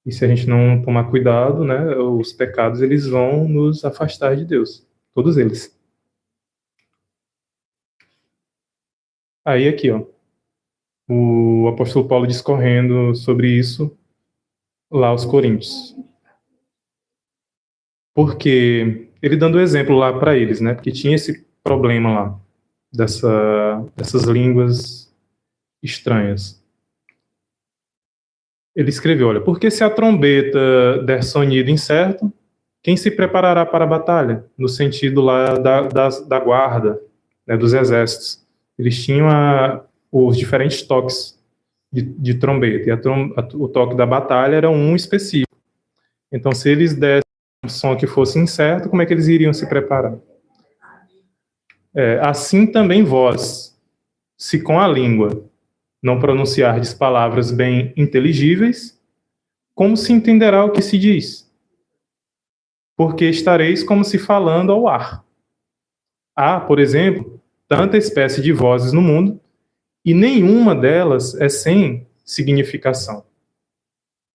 E se a gente não tomar cuidado, né, os pecados eles vão nos afastar de Deus, todos eles. Aí aqui, ó, o apóstolo Paulo discorrendo sobre isso lá aos Coríntios. Porque ele dando exemplo lá para eles, né? Porque tinha esse problema lá dessas línguas estranhas. Ele escreveu, olha, porque se a trombeta der sonido incerto, quem se preparará para a batalha? No sentido lá da guarda, né, dos exércitos. Eles tinham os diferentes toques de trombeta, e o toque da batalha era um específico. Então, se eles dessem um som que fosse incerto, como é que eles iriam se preparar? Assim também vós, se com a língua não pronunciardes palavras bem inteligíveis, como se entenderá o que se diz? Porque estareis como se falando ao ar. Há, por exemplo, tanta espécie de vozes no mundo, e nenhuma delas é sem significação.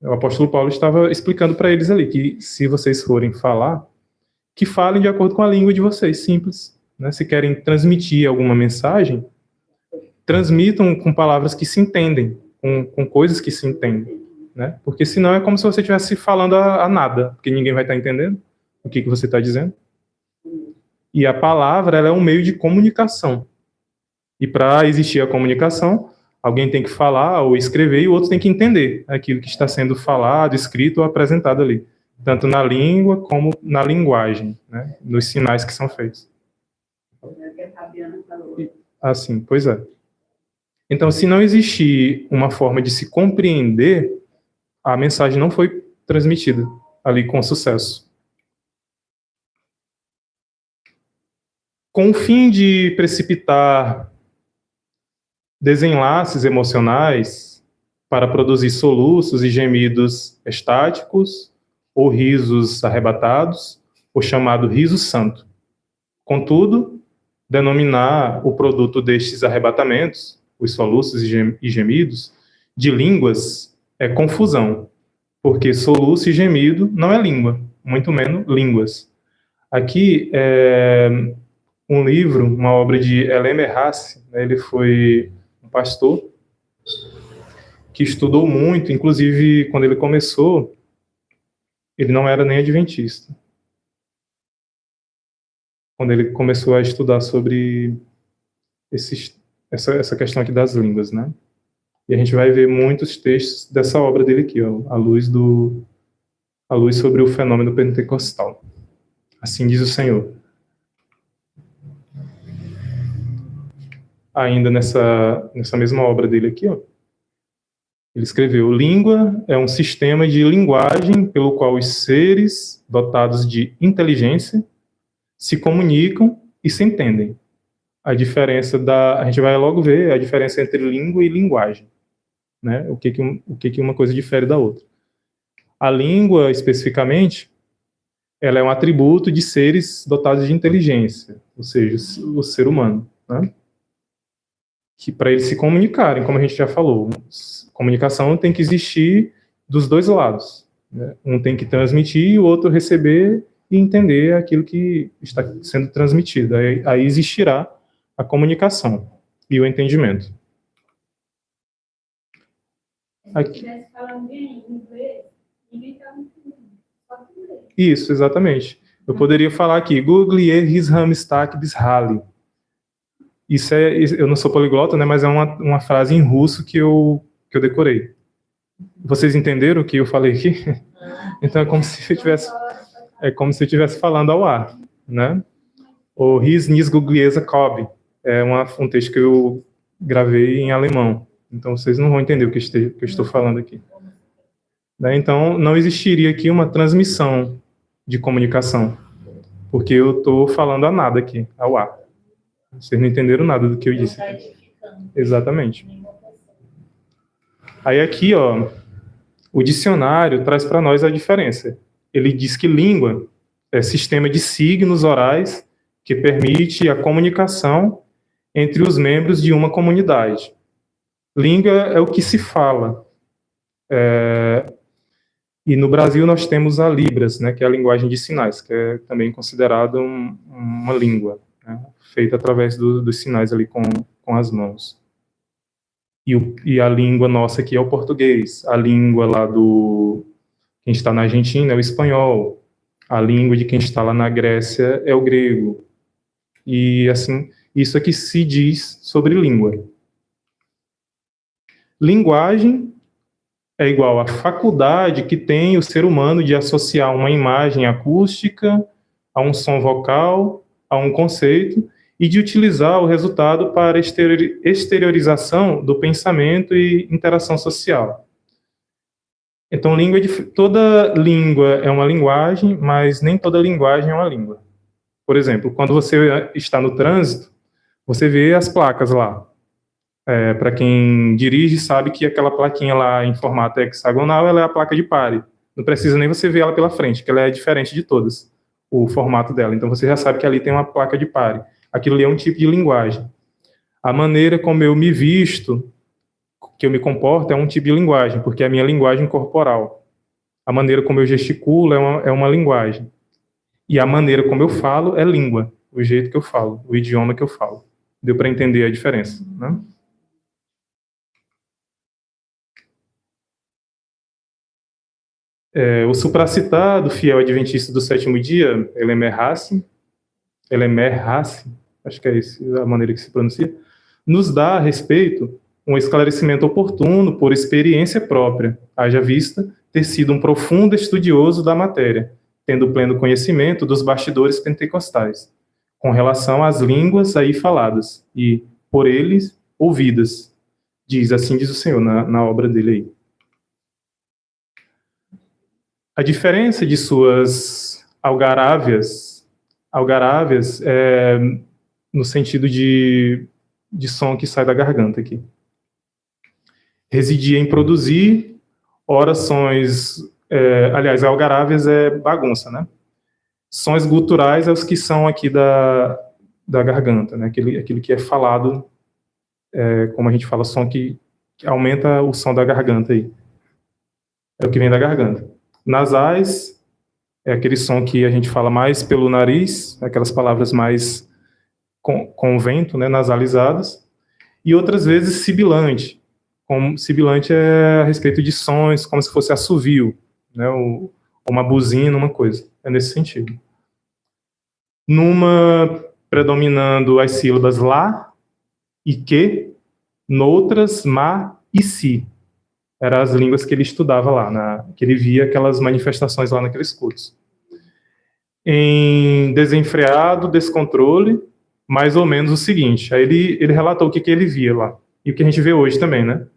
O apóstolo Paulo estava explicando para eles ali que se vocês forem falar, que falem de acordo com a língua de vocês, simples. Né? Se querem transmitir alguma mensagem, transmitam com palavras que se entendem, com coisas que se entendem. Né? Porque senão é como se você estivesse falando a nada, porque ninguém vai estar entendendo o que você está dizendo. E a palavra, ela é um meio de comunicação. E para existir a comunicação, alguém tem que falar ou escrever e o outro tem que entender aquilo que está sendo falado, escrito ou apresentado ali. Tanto na língua como na linguagem, né? Nos sinais que são feitos. Assim, pois é. Então, se não existir uma forma de se compreender, a mensagem não foi transmitida ali com sucesso. Com o fim de precipitar desenlaces emocionais para produzir soluços e gemidos estáticos, ou risos arrebatados, o chamado riso santo. Contudo, denominar o produto destes arrebatamentos, os soluços e gemidos, de línguas é confusão, porque soluço e gemido não é língua, muito menos línguas. Aqui é um livro, uma obra de Ellen Hasse, né? Ele foi um pastor que estudou muito, inclusive quando ele começou, ele não era nem adventista. Quando ele começou a estudar sobre essa questão aqui das línguas, né? E a gente vai ver muitos textos dessa obra dele aqui, ó, a luz sobre o fenômeno pentecostal. Assim diz o Senhor. Ainda nessa mesma obra dele aqui, ó, ele escreveu: língua é um sistema de linguagem pelo qual os seres dotados de inteligência se comunicam e se entendem. A gente vai logo ver a diferença entre língua e linguagem, né? O que uma coisa difere da outra. A língua, especificamente, ela é um atributo de seres dotados de inteligência, ou seja, o ser humano, né? Que para eles se comunicarem, como a gente já falou, comunicação tem que existir dos dois lados, né? Um tem que transmitir e o outro receber e entender aquilo que está sendo transmitido. Aí existirá a comunicação e o entendimento. Se estivesse falando em inglês, ninguém estava entendendo. Só inglês. Isso, exatamente. Eu poderia falar aqui, Google his hamstak bishali. Eu não sou poliglota, né, mas é uma frase em russo que eu decorei. Vocês entenderam o que eu falei aqui? Então é como se eu estivesse falando ao ar, né? O his nis gugliesa kobe é um texto que eu gravei em alemão. Então vocês não vão entender o que eu estou falando aqui. Né? Então não existiria aqui uma transmissão de comunicação, porque eu estou falando a nada aqui, ao ar. Vocês não entenderam nada do que eu disse. Exatamente. Aí aqui, ó, o dicionário traz para nós a diferença. Ele diz que língua é sistema de signos orais que permite a comunicação entre os membros de uma comunidade. Língua é o que se fala. E no Brasil nós temos a Libras, né, que é a linguagem de sinais, que é também considerada uma língua, né, feita através dos sinais ali com as mãos. E a língua nossa aqui é o português. A língua lá quem está na Argentina é o espanhol. A língua de quem está lá na Grécia é o grego. E assim, isso aqui se diz sobre língua. Linguagem é igual à faculdade que tem o ser humano de associar uma imagem acústica a um som vocal, a um conceito, e de utilizar o resultado para exteriorização do pensamento e interação social. Então, toda língua é uma linguagem, mas nem toda linguagem é uma língua. Por exemplo, quando você está no trânsito, você vê as placas lá. Para quem dirige, sabe que aquela plaquinha lá em formato hexagonal, ela é a placa de pare. Não precisa nem você ver ela pela frente, que ela é diferente de todas, o formato dela. Então você já sabe que ali tem uma placa de pare. Aquilo ali é um tipo de linguagem. A maneira como eu me visto, que eu me comporto, é um tipo de linguagem, porque é a minha linguagem corporal. A maneira como eu gesticulo é uma linguagem. E a maneira como eu falo é língua, o jeito que eu falo, o idioma que eu falo. Deu para entender a diferença, né? O supracitado, fiel adventista do sétimo dia, Elemer Hassim, acho que é a maneira que se pronuncia, nos dá a respeito um esclarecimento oportuno por experiência própria, haja vista ter sido um profundo estudioso da matéria, tendo pleno conhecimento dos bastidores pentecostais, com relação às línguas aí faladas e, por eles, ouvidas. Assim diz o Senhor na obra dele aí. A diferença de suas algarávias é no sentido de som que sai da garganta aqui. Residia em produzir orações, aliás, algarávias é bagunça, né? Sons guturais é os que são aqui da garganta, né? Aquilo que é falado, como a gente fala, som que aumenta o som da garganta aí. É o que vem da garganta. Nasais é aquele som que a gente fala mais pelo nariz, aquelas palavras mais com vento, né, nasalizadas. E outras vezes sibilante. Sibilante é a respeito de sons, como se fosse assovio, né, ou uma buzina, uma coisa. É nesse sentido. Numa predominando as sílabas lá e que, noutras ma e si. Eram as línguas que ele estudava lá, que ele via aquelas manifestações lá naqueles cultos. Em desenfreado, descontrole, mais ou menos o seguinte. Aí ele relatou o que ele via lá. E o que a gente vê hoje também, né?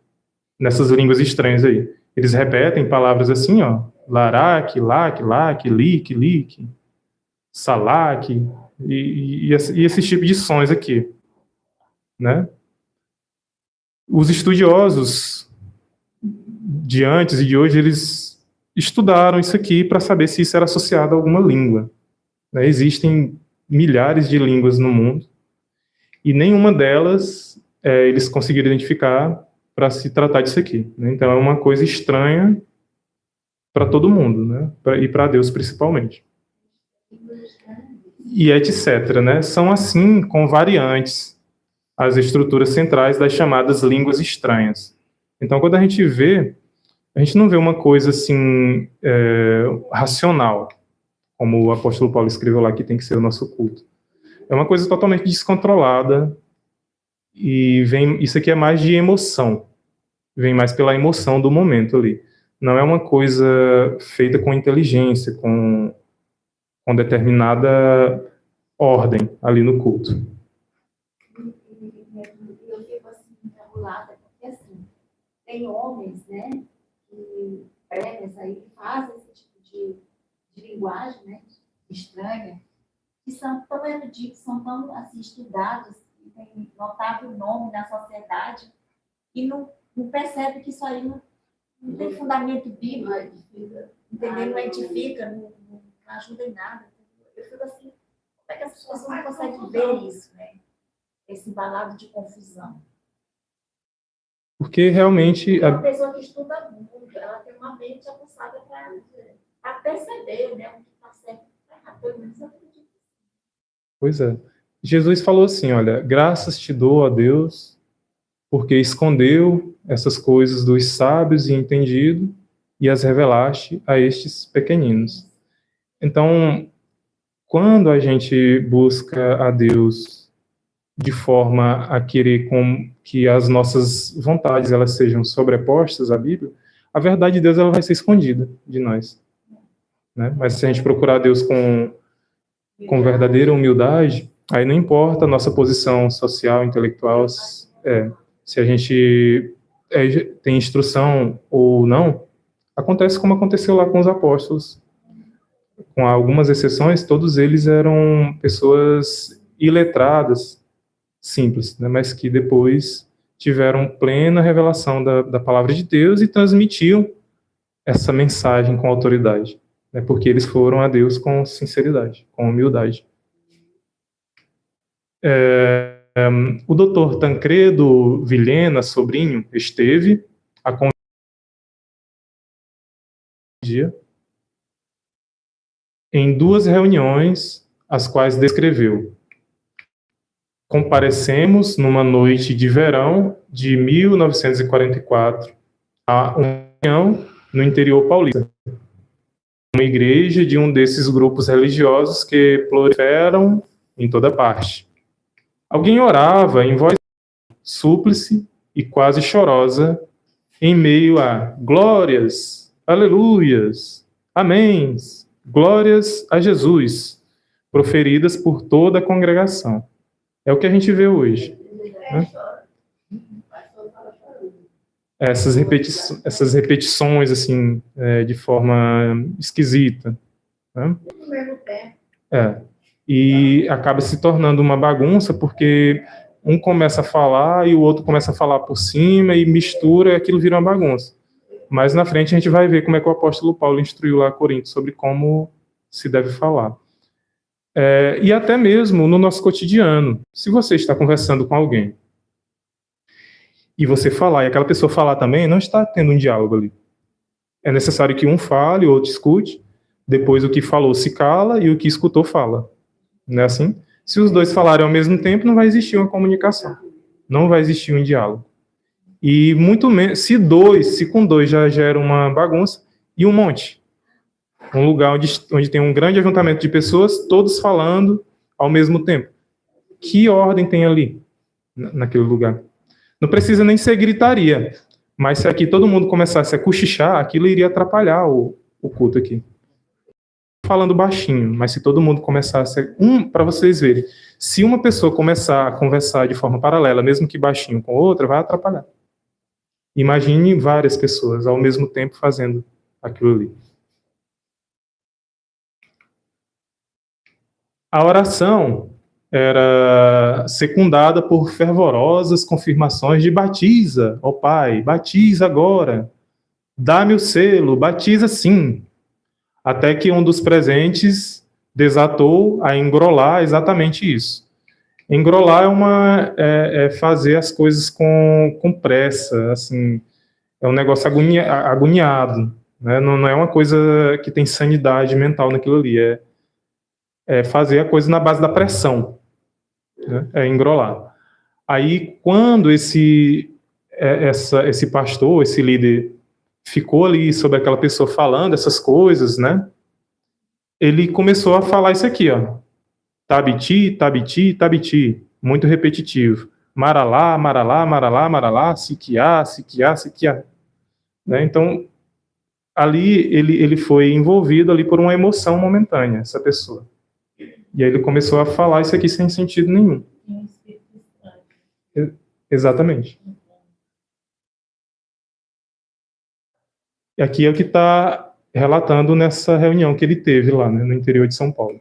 Nessas línguas estranhas aí. Eles repetem palavras assim, ó. Laraque, laque, laque, lique, lique, salaque, e esse tipo de sons aqui, né? Os estudiosos de antes e de hoje, eles estudaram isso aqui para saber se isso era associado a alguma língua. Né? Existem milhares de línguas no mundo e nenhuma delas eles conseguiram identificar para se tratar disso aqui. Né? Então é uma coisa estranha para todo mundo, né? E para Deus principalmente. E etc. Né? São assim, com variantes, as estruturas centrais das chamadas línguas estranhas. Então, quando a gente não vê uma coisa assim racional, como o apóstolo Paulo escreveu lá que tem que ser o nosso culto. É uma coisa totalmente descontrolada e isso aqui é mais de emoção, vem mais pela emoção do momento ali. Não é uma coisa feita com inteligência, com determinada ordem ali no culto. Eu fico assim, encabulada, porque assim, tem homens, né, que pregas aí, que fazem esse tipo de linguagem, né, estranha, que são tão eruditos, são tão assim, estudados, que têm notável nome na sociedade, e não percebe que isso aí não tem fundamento bíblico, entendeu? Não edifica, não ajuda em nada. Eu fico assim, como é que as pessoas não conseguem ver isso, né? Esse embalado de confusão. Porque realmente... Uma pessoa que estuda muito, ela tem uma mente aguçada para perceber, né, o que está certo e o que está errado. Pelo menos eu acredito. Pois é. Jesus falou assim, olha, graças te dou a Deus, porque escondeu essas coisas dos sábios e entendidos e as revelaste a estes pequeninos. Então, quando a gente busca a Deus de forma a querer que as nossas vontades elas sejam sobrepostas à Bíblia, a verdade de Deus ela vai ser escondida de nós. Né? Mas se a gente procurar Deus com verdadeira humildade, aí não importa a nossa posição social, intelectual, se a gente tem instrução ou não, acontece como aconteceu lá com os apóstolos, com algumas exceções, todos eles eram pessoas iletradas, simples, né, mas que depois tiveram plena revelação da palavra de Deus e transmitiam essa mensagem com autoridade, né, porque eles foram a Deus com sinceridade, com humildade. O doutor Tancredo Vilhena, sobrinho, esteve a dia em 2 reuniões, as quais descreveu. Comparecemos numa noite de verão de 1944 a uma reunião no interior paulista, uma igreja de um desses grupos religiosos que proliferam em toda parte. Alguém orava em voz súplice e quase chorosa, em meio a glórias, aleluias, améns, glórias a Jesus, proferidas por toda a congregação. É o que a gente vê hoje, né? Essas repetições assim, de forma esquisita, né? E acaba se tornando uma bagunça, porque um começa a falar e o outro começa a falar por cima e mistura e aquilo vira uma bagunça. Mas na frente a gente vai ver como é que o apóstolo Paulo instruiu lá a Corinto sobre como se deve falar. E até mesmo no nosso cotidiano, se você está conversando com alguém e você falar, e aquela pessoa falar também, não está tendo um diálogo ali. É necessário que um fale, o outro escute, depois o que falou se cala e o que escutou fala. Não é assim? Se os dois falarem ao mesmo tempo, não vai existir uma comunicação. Não vai existir um diálogo. E muito menos, se com dois já gera uma bagunça, e um monte. Um lugar onde tem um grande ajuntamento de pessoas, todos falando ao mesmo tempo. Que ordem tem ali, naquele lugar? Não precisa nem ser gritaria, mas se aqui todo mundo começasse a cochichar, aquilo iria atrapalhar o culto aqui. Falando baixinho, mas se todo mundo começasse... para vocês verem, se uma pessoa começar a conversar de forma paralela, mesmo que baixinho com outra, vai atrapalhar. Imagine várias pessoas ao mesmo tempo fazendo aquilo ali. A oração era secundada por fervorosas confirmações de batiza, ó Pai, batiza agora, dá-me o selo, batiza sim. Até que um dos presentes desatou a engrolar exatamente isso. Engrolar é fazer as coisas com pressa, assim, é um negócio agoniado, né? Não é uma coisa que tem sanidade mental naquilo ali, é fazer a coisa na base da pressão, né? É engrolar. Aí, quando esse pastor, esse líder, ficou ali sobre aquela pessoa falando essas coisas, né? Ele começou a falar isso aqui, ó. Tabiti, tabiti, tabiti. Muito repetitivo. Maralá, maralá, maralá, maralá, siquiá, siquiá, siquiá. Né? Então, ali ele foi envolvido ali por uma emoção momentânea, essa pessoa. E aí ele começou a falar isso aqui sem sentido nenhum. Exatamente. E aqui é o que está relatando nessa reunião que ele teve lá, né, no interior de São Paulo.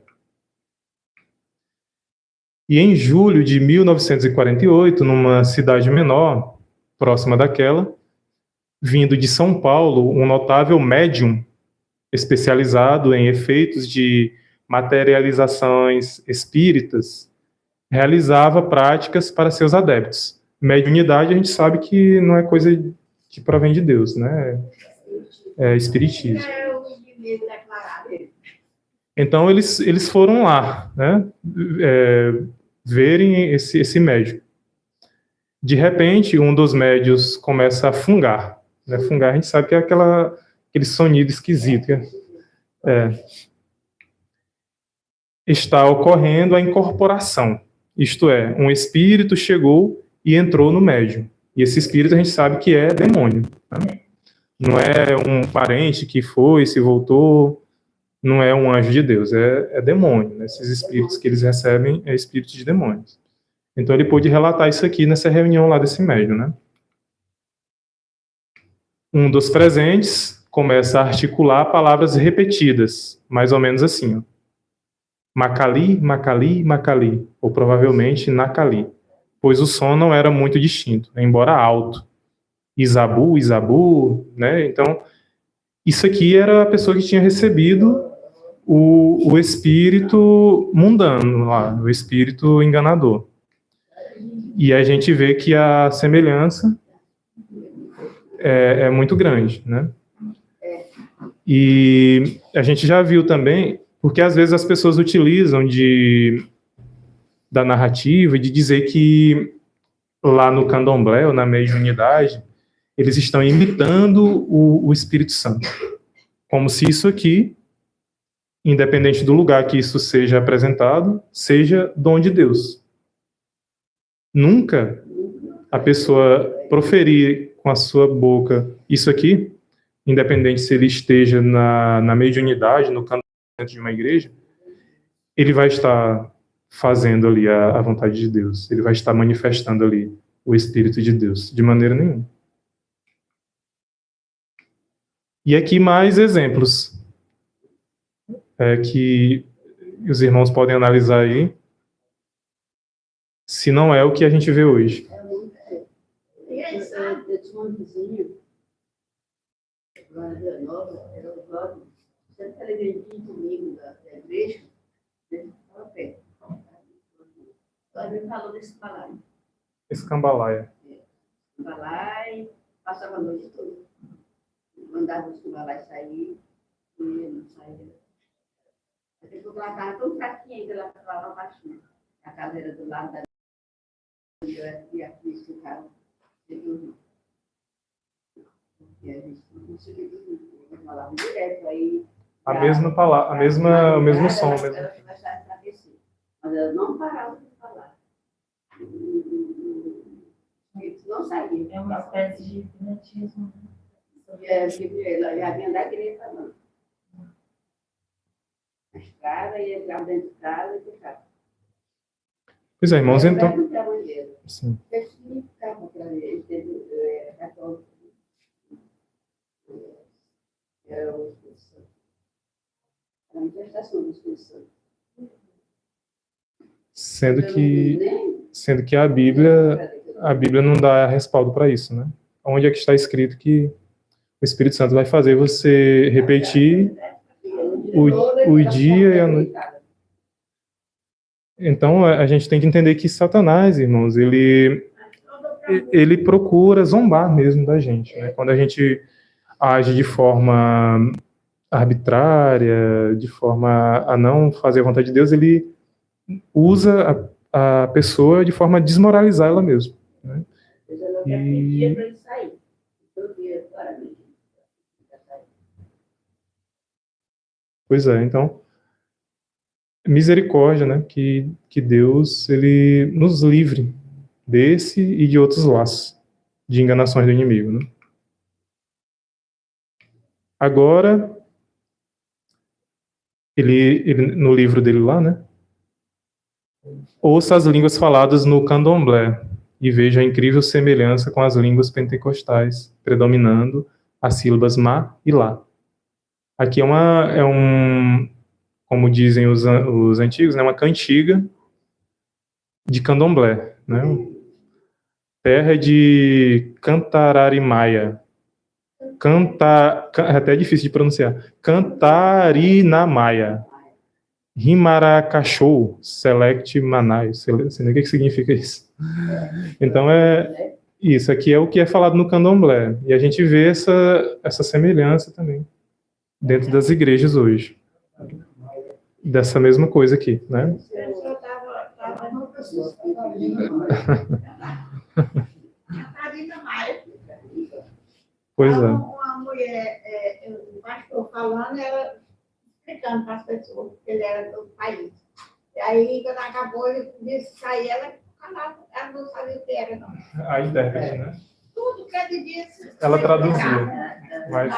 E em julho de 1948, numa cidade menor, próxima daquela, vindo de São Paulo, um notável médium especializado em efeitos de materializações espíritas, realizava práticas para seus adeptos. Mediunidade, a gente sabe que não é coisa que provém de Deus, né? É espiritismo. Então, eles foram lá, né? Verem esse médium. De repente, um dos médios começa a fungar. Né? Fungar, a gente sabe que é aquele sonido esquisito. Está ocorrendo a incorporação. Isto é, um espírito chegou e entrou no médium. E esse espírito a gente sabe que é demônio. Né? Não é um parente que foi, se voltou, não é um anjo de Deus, é demônio. Né? Esses espíritos que eles recebem é espírito de demônios. Então ele pôde relatar isso aqui nessa reunião lá desse médium, né? Um dos presentes começa a articular palavras repetidas, mais ou menos assim, ó. Macali, Macali, Macali, ou provavelmente Nakali, pois o som não era muito distinto, embora alto. Isabu, Isabu, né? Então, isso aqui era a pessoa que tinha recebido o espírito mundano, lá, o espírito enganador. E a gente vê que a semelhança é muito grande, né? E a gente já viu também, porque às vezes as pessoas utilizam da narrativa de dizer que lá no candomblé, ou na mediunidade, eles estão imitando o Espírito Santo. Como se isso aqui, independente do lugar que isso seja apresentado, seja dom de Deus. Nunca a pessoa proferir com a sua boca isso aqui, independente se ele esteja na mediunidade, no candomblé dentro de uma igreja, ele vai estar fazendo ali a vontade de Deus. Ele vai estar manifestando ali o Espírito de Deus, de maneira nenhuma. E aqui mais exemplos que os irmãos podem analisar aí, se não é o que a gente vê hoje. Eu tinha um vizinho, lá na Vila Nova, era o Cláudio, sempre que ele vendia comigo da igreja, ele ficava perto. Ele me falou desse balaio. Esse cambalaia. Balaio, passava a noite toda. Mandava os balaios sair, e ele não saía. Até que ela estava tão fraquinha ainda, ela falava baixinho. A casa era do lado da e aqui esse carro, ele dormiu. E a gente não conseguia dormir. Ele falava direto, aí... A mesma palavra, o mesmo som. Ela começava a enfraquecer. Mas ela não parava de falar. Isso não saía. É uma espécie de hipnotismo. Ela já vinha da igreja falando. Na estrada, ia entrar dentro de casa e ficava. Pois é, irmãos, então... Sim. O que significava aquela vez? Católico. Era o Espírito Santo. A manifestação do Espírito Santo. Sendo que a Bíblia não dá respaldo para isso, né? Onde é que está escrito que o Espírito Santo vai fazer você repetir o dia e a noite? Então, a gente tem que entender que Satanás, irmãos, ele procura zombar mesmo da gente, né? Quando a gente age de forma arbitrária, de forma a não fazer a vontade de Deus, ele usa a pessoa de forma a desmoralizar ela mesma, né? Pois é, então, misericórdia, né? Que Deus ele nos livre desse e de outros laços de enganações do inimigo, né? Agora, ele no livro dele lá, né? Ouça as línguas faladas no candomblé e veja a incrível semelhança com as línguas pentecostais, predominando as sílabas ma e lá. Aqui como dizem os antigos, né, uma cantiga de candomblé, né? Terra de Cantararimaia. É até difícil de pronunciar. Cantarinamaia. Rimaracachou, Select Manai. Sei nem o que significa isso. Então, isso aqui é o que é falado no candomblé. E a gente vê essa semelhança também dentro das igrejas hoje. Dessa mesma coisa aqui, né? Pois é. Uma mulher, o pastor falando, ela explicando para as pessoas que ele era do país. E aí, quando acabou, ele disse que aí ela não sabia o que era, não. A intérprete, né? Tudo que ele disse. Ela traduzia. Mas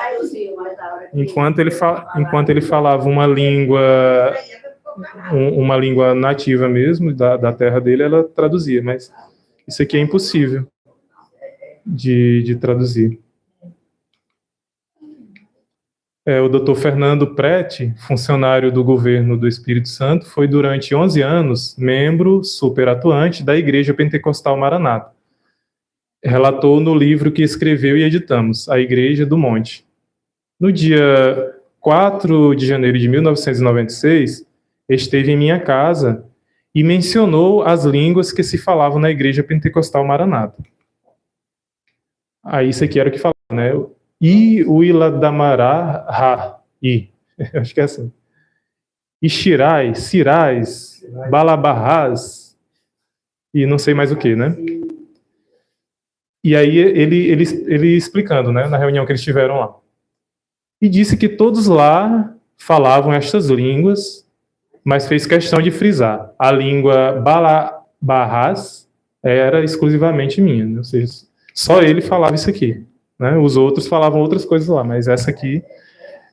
enquanto ele falava uma língua nativa mesmo, da terra dele, ela traduzia. Mas isso aqui é impossível de traduzir. O Dr. Fernando Prete, funcionário do governo do Espírito Santo, foi durante 11 anos membro superatuante da Igreja Pentecostal Maranata. Relatou no livro que escreveu e editamos, A Igreja do Monte. No dia 4 de janeiro de 1996, esteve em minha casa e mencionou as línguas que se falavam na Igreja Pentecostal Maranata. Aí isso aqui era o que falava, né? I uiladamará ha i. Acho que é assim. Ishirai, Sirais, Balabarrás e não sei mais o que, né? E aí ele explicando, né, na reunião que eles tiveram lá. E disse que todos lá falavam estas línguas, mas fez questão de frisar. A língua Balabarrás era exclusivamente minha, ou seja, só ele falava isso aqui. Né? Os outros falavam outras coisas lá, mas essa aqui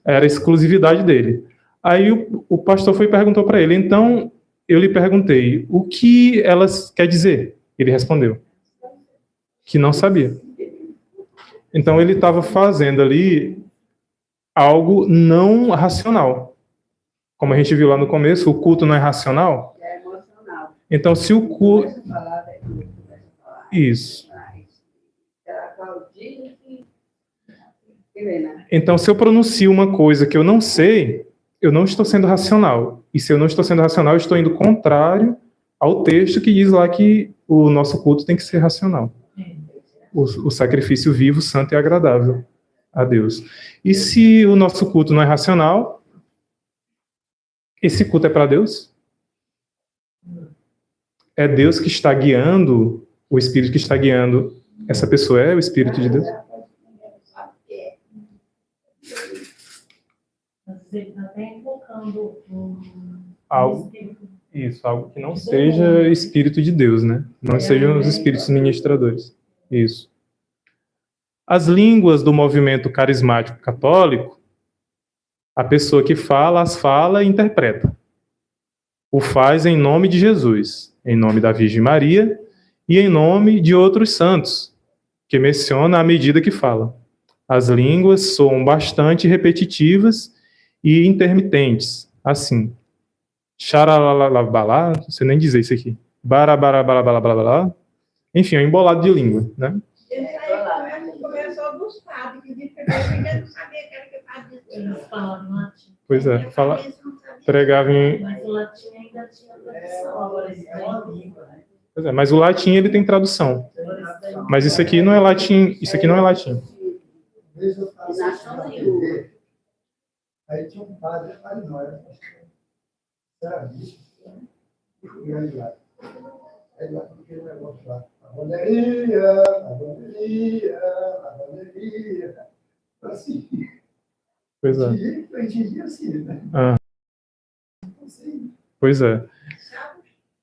era a exclusividade dele. Aí o pastor foi e perguntou para ele, então eu lhe perguntei, o que elas quer dizer? Ele respondeu que não sabia. Então ele estava fazendo ali algo não racional. Como a gente viu lá no começo, o culto não é racional. É emocional. Então se o culto... Isso. Então, se eu pronuncio uma coisa que eu não sei, eu não estou sendo racional. E se eu não estou sendo racional, eu estou indo contrário ao texto que diz lá que o nosso culto tem que ser racional. O sacrifício vivo, santo e agradável a Deus. E se o nosso culto não é racional, esse culto é para Deus? É Deus que está guiando, o Espírito que está guiando essa pessoa é o Espírito de Deus? Ele está até invocando Algo, isso, algo que não seja Espírito de Deus, né? Não sejam os Espíritos ministradores. Isso. As línguas do movimento carismático católico, a pessoa que fala, as fala e interpreta. O faz em nome de Jesus, em nome da Virgem Maria e em nome de outros santos, que menciona à medida que fala. As línguas soam bastante repetitivas e intermitentes, assim. Xaralalalabala, não sei nem dizer isso aqui. Barabarabalabalabalá. Enfim, é um embolado de língua, né? Começou dos padres, que de primeiro não sabia que era que padre dizia. Eles falavam latim. Pois é, pregava em... Mas o latim ainda tinha tradução. Agora esse daí... Pois é, mas o latim ele tem tradução. Mas isso aqui não é latim, isso aqui não é latim. Aí tinha um padre não era e aí lá aquele negócio lá, a banderia, assim. Pois é. Eu entendi assim, né? Pois é.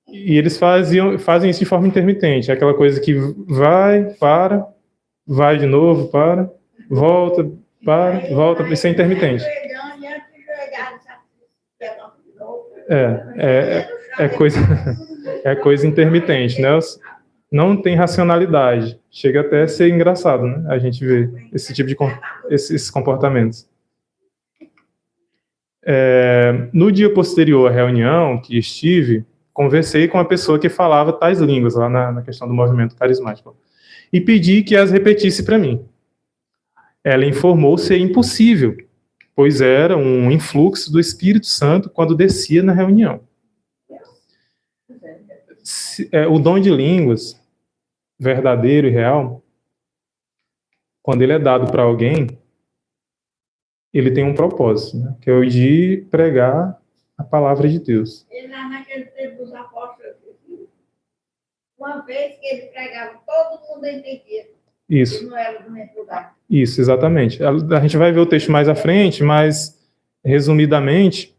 E eles fazem isso de forma intermitente, é aquela coisa que vai, para, vai de novo, para, volta, para, volta, isso é intermitente. É coisa intermitente, né? Não tem racionalidade. Chega até a ser engraçado, né? A gente vê esse tipo de esses comportamentos. No dia posterior à reunião que estive, conversei com uma pessoa que falava tais línguas, lá na questão do movimento carismático, e pedi que as repetisse para mim. Ela informou ser impossível, pois era um influxo do Espírito Santo quando descia na reunião. O dom de línguas, verdadeiro e real, quando ele é dado para alguém, ele tem um propósito, né? Que é o de pregar a palavra de Deus. Ele lá naquele tempo dos apóstolos, uma vez que ele pregava, todo mundo entendia. Isso. Não era do mesmo lugar. Isso, exatamente. A gente vai ver o texto mais à frente, mas, resumidamente,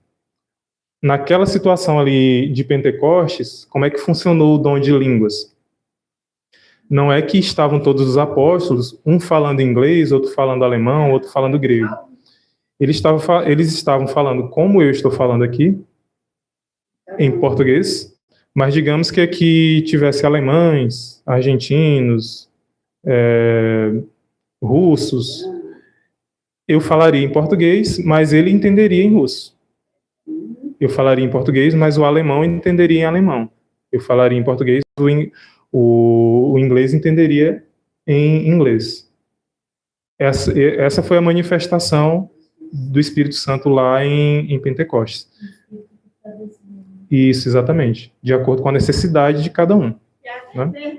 naquela situação ali de Pentecostes, como é que funcionou o dom de línguas? Não é que estavam todos os apóstolos, um falando inglês, outro falando alemão, outro falando grego. Eles estavam falando como eu estou falando aqui, em português, mas digamos que aqui tivesse alemães, argentinos, russos, eu falaria em português, mas ele entenderia em russo. Eu falaria em português, mas o alemão entenderia em alemão. Eu falaria em português, o inglês entenderia em inglês. Essa foi a manifestação do Espírito Santo lá em Pentecostes. Isso, exatamente. De acordo com a necessidade de cada um. Né?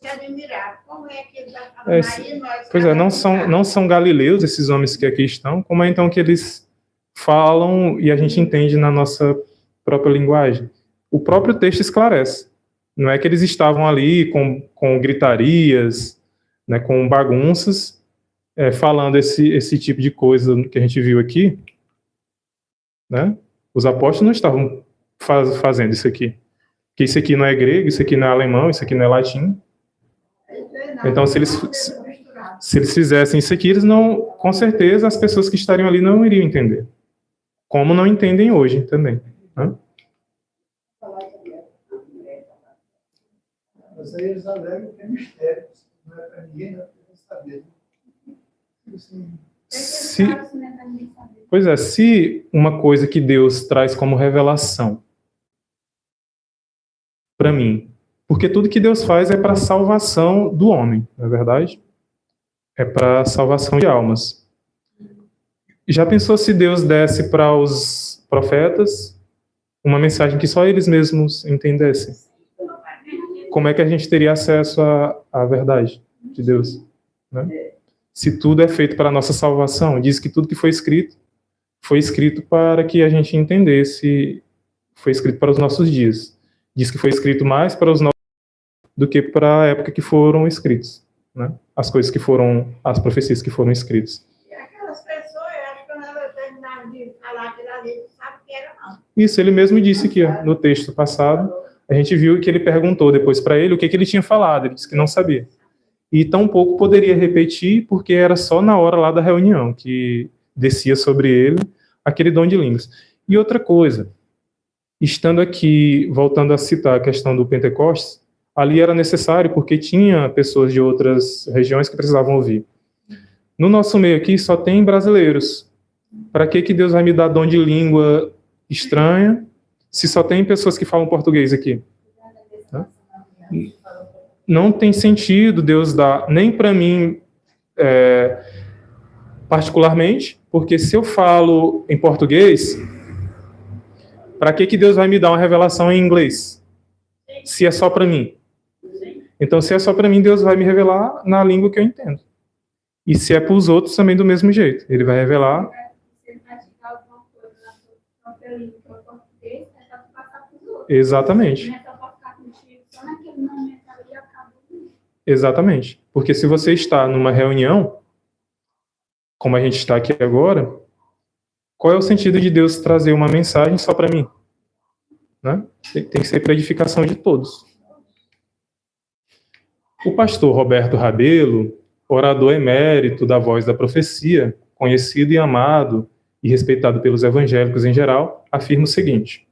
Se admirar, como é que ele está falando aí, nós... Pois é, não são galileus esses homens que aqui estão, como é então que eles falam e a gente entende na nossa própria linguagem? O próprio texto esclarece. Não é que eles estavam ali com gritarias, né, com bagunças, falando esse tipo de coisa que a gente viu aqui. Né? Os apóstolos não estavam fazendo isso aqui. Porque isso aqui não é grego, isso aqui não é alemão, isso aqui não é latim. Então, se eles fizessem isso aqui, eles não, com certeza, as pessoas que estariam ali não iriam entender. Como não entendem hoje também. Né? Mas aí eles alegam que é mistério, não é para ninguém saber. Pois é, se uma coisa que Deus traz como revelação para mim, porque tudo que Deus faz é para a salvação do homem, não é verdade? É para a salvação de almas. Já pensou se Deus desse para os profetas uma mensagem que só eles mesmos entendessem? Como é que a gente teria acesso à verdade de Deus? Né? Se tudo é feito para a nossa salvação, diz que tudo que foi escrito para que a gente entendesse, foi escrito para os nossos dias. Diz que foi escrito mais para os nossos do que para a época que foram escritos, né? As profecias que foram escritas. E aquelas pessoas, eu acho que quando elas terminaram de falar aquilo ali, não sabe o que era, não. Isso, ele mesmo disse aqui, ó, no texto passado, a gente viu que ele perguntou depois para ele o que ele tinha falado, ele disse que não sabia. E tampouco poderia repetir, porque era só na hora lá da reunião que descia sobre ele aquele dom de línguas. E outra coisa, estando aqui, voltando a citar a questão do Pentecostes, ali era necessário porque tinha pessoas de outras regiões que precisavam ouvir. No nosso meio aqui só tem brasileiros. Para que Deus vai me dar dom de língua estranha se só tem pessoas que falam português aqui? Não tem sentido Deus dar, nem para mim particularmente, porque se eu falo em português, para que Deus vai me dar uma revelação em inglês? Se é só para mim. Então, se é só para mim, Deus vai me revelar na língua que eu entendo. E se é para os outros, também do mesmo jeito. Ele vai revelar. Se ele praticar alguma coisa na sua própria língua, que é o português, é só passar para os outros. Exatamente. Não é só para ficar contigo, só naquele momento ali acaba. Exatamente. Porque se você está numa reunião, como a gente está aqui agora, qual é o sentido de Deus trazer uma mensagem só para mim? Né? Tem que ser para edificação de todos. O pastor Roberto Rabelo, orador emérito da Voz da Profecia, conhecido e amado e respeitado pelos evangélicos em geral, afirma o seguinte: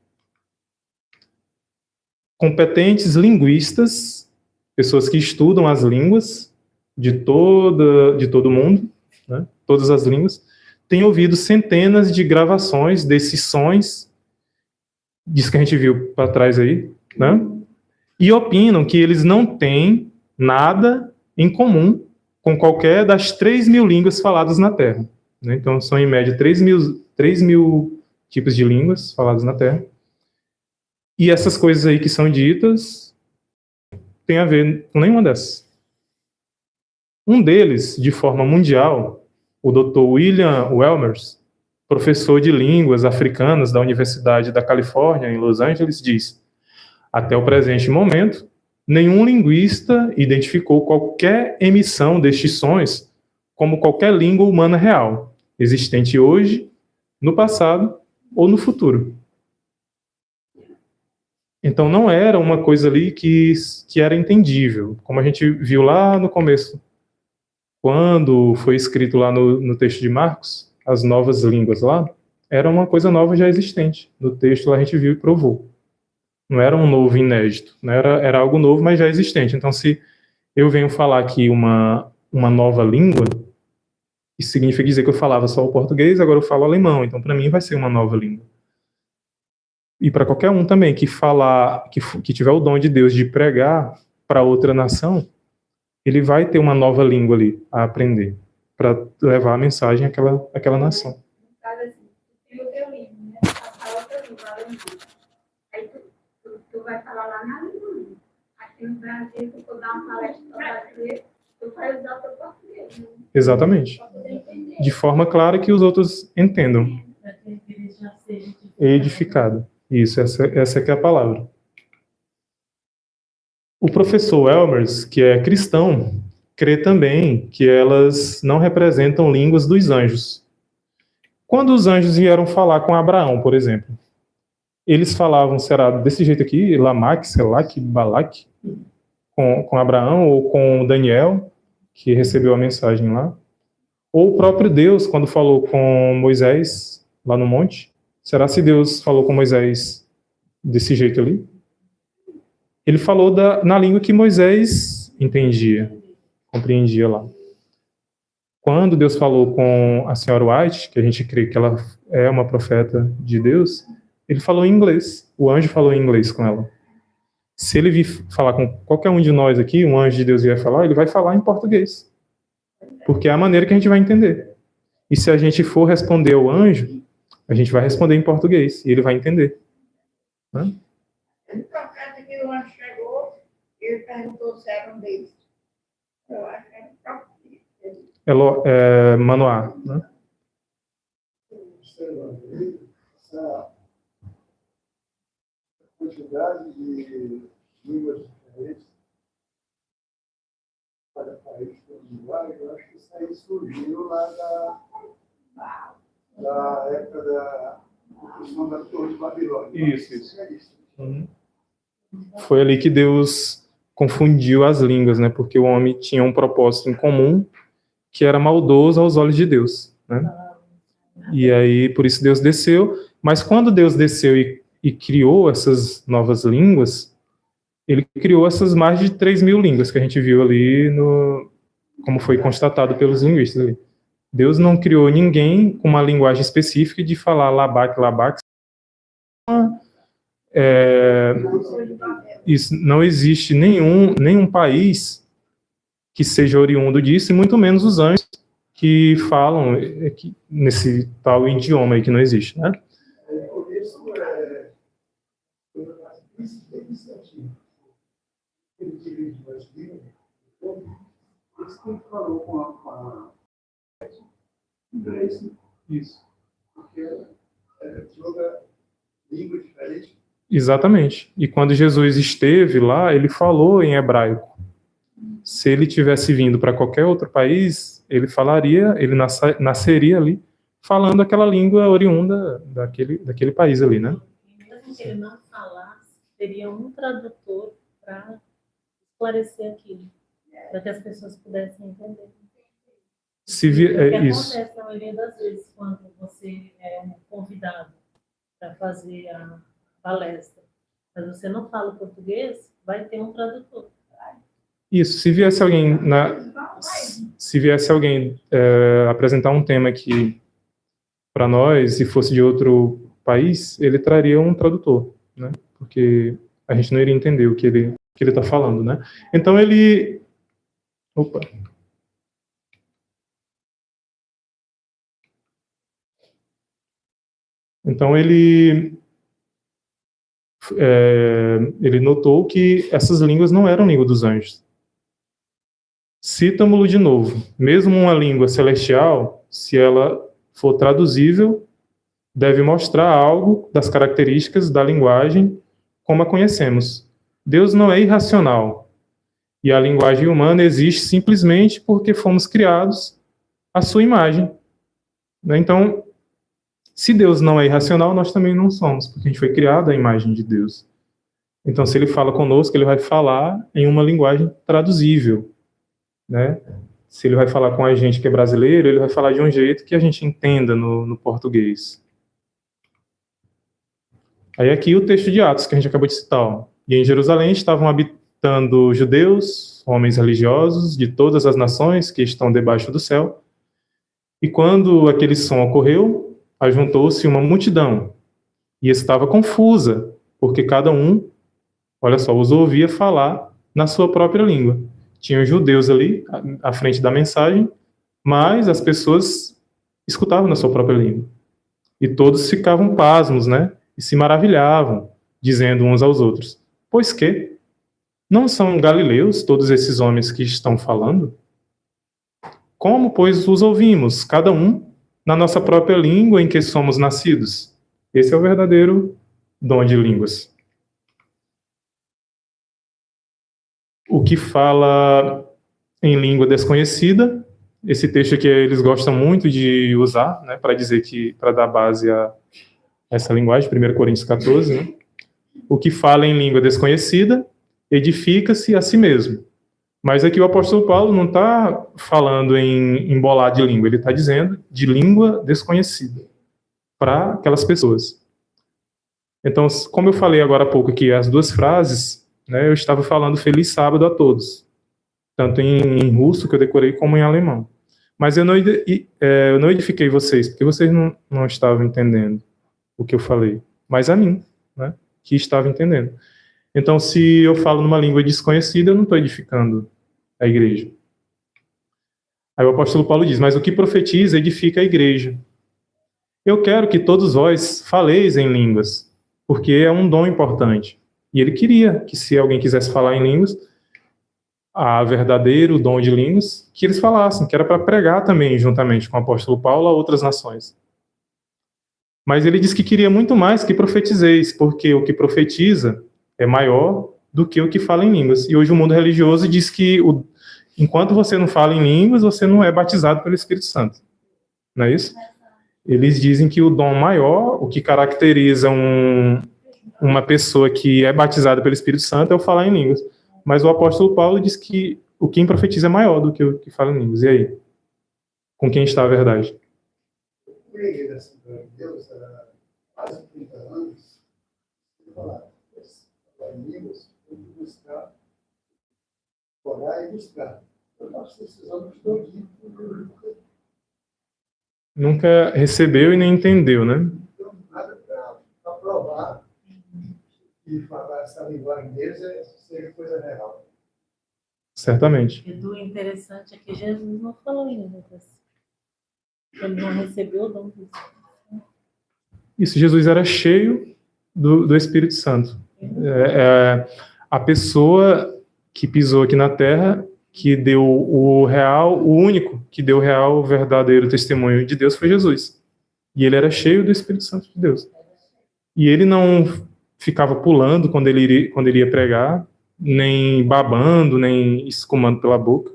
competentes linguistas, pessoas que estudam as línguas de todo mundo, né, todas as línguas, têm ouvido centenas de gravações desses sons, disso que a gente viu para trás aí, né, e opinam que eles não têm nada em comum com qualquer das 3.000 línguas faladas na Terra. Né? Então, são em média 3.000 tipos de línguas faladas na Terra. E essas coisas aí que são ditas tem a ver com nenhuma dessas. Um deles, de forma mundial, o Dr. William Welmers, professor de línguas africanas da Universidade da Califórnia, em Los Angeles, diz: até o presente momento, nenhum linguista identificou qualquer emissão destes sons como qualquer língua humana real, existente hoje, no passado ou no futuro. Então não era uma coisa ali que era entendível, como a gente viu lá no começo, quando foi escrito lá no texto de Marcos, as novas línguas lá, era uma coisa nova já existente. No texto lá a gente viu e provou. Não era um novo inédito, né? Era algo novo, mas já existente. Então, se eu venho falar aqui uma nova língua, Isso significa dizer que eu falava só o português, agora eu falo alemão, então para mim vai ser uma nova língua. E para qualquer um também que falar, que tiver o dom de Deus de pregar para outra nação, ele vai ter uma nova língua ali a aprender, para levar a mensagem àquela nação. No caso, assim, tu tem o teu livro, né? A outra língua, a alemã. Aí tu vai falar lá na Alemanha. Aqui no Brasil, se tu dar uma palestra para brasileiro, tu vai usar o teu português, né? Exatamente. Para poder entender. De forma clara que os outros entendam. Para que a igreja já seja Edificado. Isso, essa que é a palavra. O professor Elmers, que é cristão, crê também que elas não representam línguas dos anjos. Quando os anjos vieram falar com Abraão, por exemplo, eles falavam, será desse jeito aqui, Lamak, Selak, Balak, com Abraão, ou com Daniel, que recebeu a mensagem lá, ou o próprio Deus, quando falou com Moisés, lá no monte, será se Deus falou com Moisés desse jeito ali? Ele falou na língua que Moisés entendia, compreendia lá. Quando Deus falou com a senhora White, que a gente crê que ela é uma profeta de Deus, ele falou em inglês. O anjo falou em inglês com ela. Se ele vir falar com qualquer um de nós aqui, um anjo de Deus vier falar, ele vai falar em português. Porque é a maneira que a gente vai entender. E se a gente for responder ao anjo, a gente vai responder em português. E ele vai entender. Né? O profeta que o anjo chegou, ele perguntou se era um deles. Eu acho que era o próprio. É Manoá, né? Essa quantidade de línguas diferentes para país com linguagem, eu acho que isso aí surgiu lá da época da construção da Torre de Babilônia. Isso. Foi ali que Deus confundiu as línguas, né? Porque o homem tinha um propósito em comum que era maldoso aos olhos de Deus, né? E aí, por isso Deus desceu. Mas quando Deus desceu e criou essas novas línguas, ele criou essas mais de 3.000 línguas que a gente viu ali, como foi constatado pelos linguistas ali. Deus não criou ninguém com uma linguagem específica de falar labac. Isso, não existe nenhum país que seja oriundo disso, e muito menos os anjos que falam nesse tal idioma aí que não existe, né? Por isso, ele dirige as línguas, isso que ele falou com a inglês, Isso. porque toda língua diferente. Exatamente. E quando Jesus esteve lá, ele falou em hebraico. Se ele tivesse vindo para qualquer outro país, ele nasceria ali falando aquela língua oriunda daquele país ali, né? E mesmo que ele não falasse, teria um tradutor para esclarecer aquilo, para que as pessoas pudessem entender. O que acontece na maioria das vezes quando você é um convidado para fazer a palestra, mas você não fala português, vai ter um tradutor. Isso, se viesse alguém apresentar um tema aqui para nós, se fosse de outro país, ele traria um tradutor, né? Porque a gente não iria entender o que ele está falando, né? Então ele... Opa! Então ele notou que essas línguas não eram língua dos anjos. Citamo-lo de novo. Mesmo uma língua celestial, se ela for traduzível, deve mostrar algo das características da linguagem como a conhecemos. Deus não é irracional. E a linguagem humana existe simplesmente porque fomos criados à sua imagem. Então, se Deus não é irracional, nós também não somos, porque a gente foi criado à imagem de Deus. Então, se ele fala conosco, ele vai falar em uma linguagem traduzível, né? Se ele vai falar com a gente que é brasileiro, ele vai falar de um jeito que a gente entenda no português. Aí aqui o texto de Atos, que a gente acabou de citar. Ó. E em Jerusalém estavam habitando judeus, homens religiosos de todas as nações que estão debaixo do céu. E quando aquele som ocorreu, ajuntou-se uma multidão, e estava confusa, porque cada um, olha só, os ouvia falar na sua própria língua. Tinha os judeus ali, à frente da mensagem, mas as pessoas escutavam na sua própria língua. E todos ficavam pasmos, né? E se maravilhavam, dizendo uns aos outros: pois que? Não são galileus todos esses homens que estão falando? Como, pois, os ouvimos, cada um, na nossa própria língua em que somos nascidos? Esse é o verdadeiro dom de línguas. O que fala em língua desconhecida, esse texto que eles gostam muito de usar, né, para dizer que, para dar base a essa linguagem, 1 Coríntios 14, né? O que fala em língua desconhecida edifica-se a si mesmo. Mas aqui o apóstolo Paulo não está falando em embolar de língua, ele está dizendo de língua desconhecida para aquelas pessoas. Então, como eu falei agora há pouco aqui, as duas frases, né, eu estava falando feliz sábado a todos, tanto em russo, que eu decorei, como em alemão. Mas eu não edifiquei vocês, porque vocês não estavam entendendo o que eu falei, mas a mim, né, que estava entendendo. Então, se eu falo numa língua desconhecida, eu não estou edificando a igreja. Aí o apóstolo Paulo diz: mas o que profetiza edifica a igreja. Eu quero que todos vós faleis em línguas, porque é um dom importante. E ele queria que, se alguém quisesse falar em línguas, a verdadeiro dom de línguas, que eles falassem, que era para pregar também, juntamente com o apóstolo Paulo, a outras nações. Mas ele diz que queria muito mais que profetizeis, porque o que profetiza é maior do que o que fala em línguas. E hoje o mundo religioso diz que enquanto você não fala em línguas, você não é batizado pelo Espírito Santo. Não é isso? Eles dizem que o dom maior, o que caracteriza uma pessoa que é batizada pelo Espírito Santo, é o falar em línguas. Mas o apóstolo Paulo diz que o quem profetiza é maior do que o que fala em línguas. E aí? Com quem está a verdade? Eu preguei da Assembleia de Deus há quase 30 anos. Falar em línguas, buscar, orar e buscar. Nós precisamos de ouvir. Nunca recebeu e nem entendeu, né? Então, nada para provar e falar essa linguagem deles seja coisa real. Certamente. E do interessante é que Jesus não falou em línguas. Ele não recebeu o dom do Espírito. Isso, Jesus era cheio do Espírito Santo. A pessoa que pisou aqui na Terra, que deu o único que deu o real, o verdadeiro testemunho de Deus foi Jesus. E ele era cheio do Espírito Santo de Deus. E ele não ficava pulando quando ele ia pregar, nem babando, nem escumando pela boca.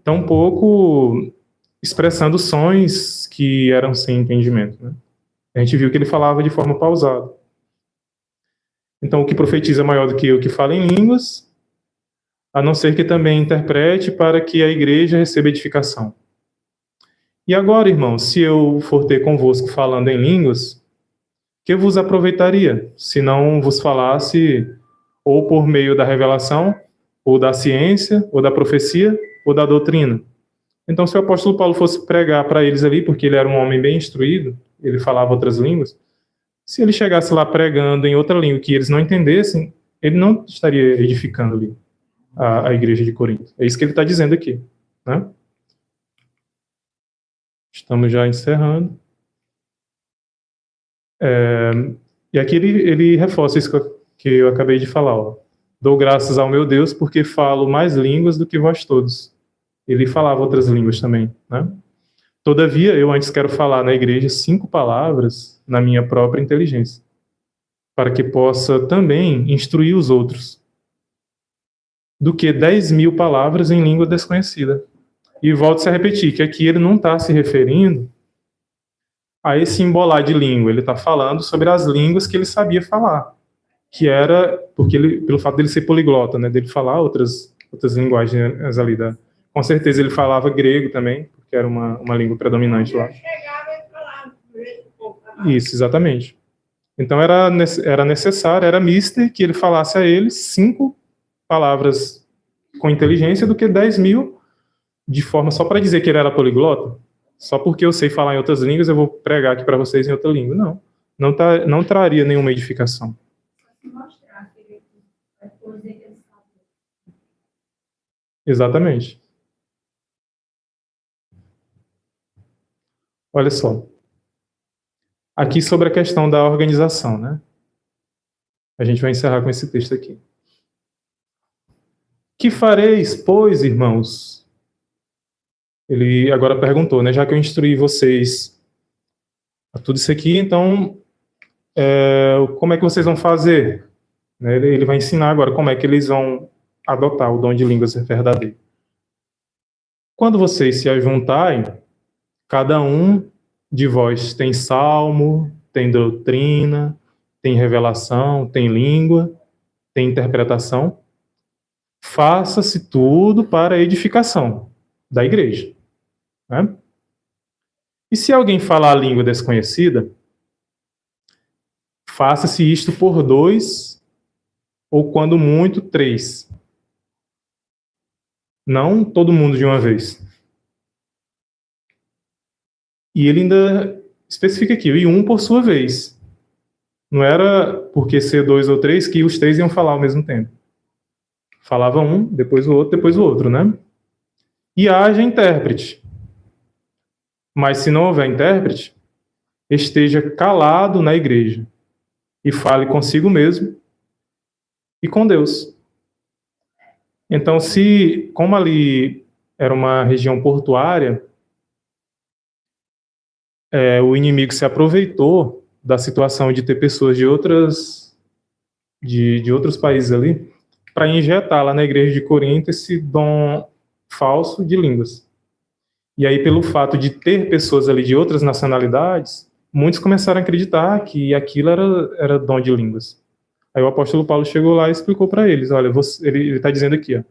Tampouco expressando sons que eram sem entendimento, né? A gente viu que ele falava de forma pausada. Então, o que profetiza é maior do que o que fala em línguas, a não ser que também interprete para que a igreja receba edificação. E agora, irmãos, se eu for ter convosco falando em línguas, que vos aproveitaria, se não vos falasse ou por meio da revelação, ou da ciência, ou da profecia, ou da doutrina? Então, se o apóstolo Paulo fosse pregar para eles ali, porque ele era um homem bem instruído, ele falava outras línguas, se ele chegasse lá pregando em outra língua que eles não entendessem, ele não estaria edificando ali a igreja de Corinto. É isso que ele está dizendo aqui, né? Estamos já encerrando. E aqui ele reforça isso que eu acabei de falar. Ó. Dou graças ao meu Deus porque falo mais línguas do que vós todos. Ele falava outras línguas também, né? Todavia, eu antes quero falar na igreja 5 palavras na minha própria inteligência, para que possa também instruir os outros, do que 10.000 palavras em língua desconhecida. E volto a repetir que aqui ele não está se referindo a esse embolar de língua, ele está falando sobre as línguas que ele sabia falar, que era, porque pelo fato dele ser poliglota, né, dele falar outras linguagens ali. Com certeza ele falava grego também, porque era uma língua predominante lá. Isso, exatamente. Então era necessário, era mister que ele falasse a eles 5 palavras com inteligência do que 10.000 de forma só para dizer que ele era poliglota, Só porque eu sei falar em outras línguas, eu vou pregar aqui para vocês em outra língua. Não. Não traria nenhuma edificação. Se mostrar que é coisa que eles fazem. Exatamente. Olha só. Aqui sobre a questão da organização, né? A gente vai encerrar com esse texto aqui. Que fareis, pois, irmãos? Ele agora perguntou, né? Já que eu instruí vocês a tudo isso aqui, então, como é que vocês vão fazer? Né? Ele vai ensinar agora como é que eles vão adotar o dom de línguas verdadeiro. Quando vocês se ajuntarem, cada um de vós tem salmo, tem doutrina, tem revelação, tem língua, tem interpretação. Faça-se tudo para a edificação da igreja. Né? E se alguém falar a língua desconhecida, faça-se isto por 2, ou quando muito, 3. Não todo mundo de uma vez. E ele ainda especifica aqui, e um por sua vez. Não era porque ser 2 ou 3 que os 3 iam falar ao mesmo tempo. Falava um, depois o outro, né? E haja intérprete. Mas se não houver intérprete, esteja calado na igreja e fale consigo mesmo e com Deus. Então, como ali era uma região portuária, o inimigo se aproveitou da situação de ter pessoas de outros países ali para injetar lá na igreja de Corinto esse dom falso de línguas. E aí, pelo fato de ter pessoas ali de outras nacionalidades, muitos começaram a acreditar que aquilo era dom de línguas. Aí o apóstolo Paulo chegou lá e explicou para eles, olha, ele está dizendo aqui, ó,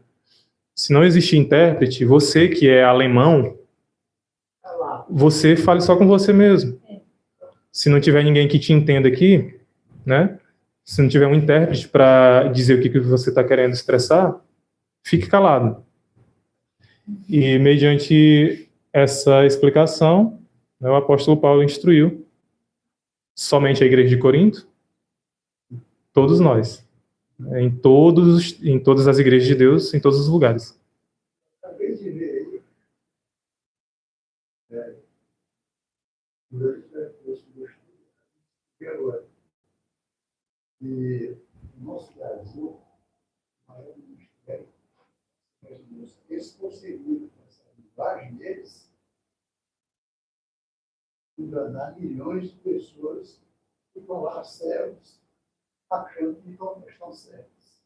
se não existe intérprete, você que é alemão, você fale só com você mesmo. Se não tiver ninguém que te entenda aqui, né? Se não tiver um intérprete para dizer o que você está querendo expressar, fique calado. E mediante essa explicação, né, o apóstolo Paulo instruiu somente a igreja de Corinto, todos nós, né, em todas as igrejas de Deus, em todos os lugares. Acabei de ver aí, durante o agora, que no nosso Brasil, o maior ministério, eles conseguiram, com essa linguagem deles, enganar milhões de pessoas que estão lá cegos, achando que estão cegos.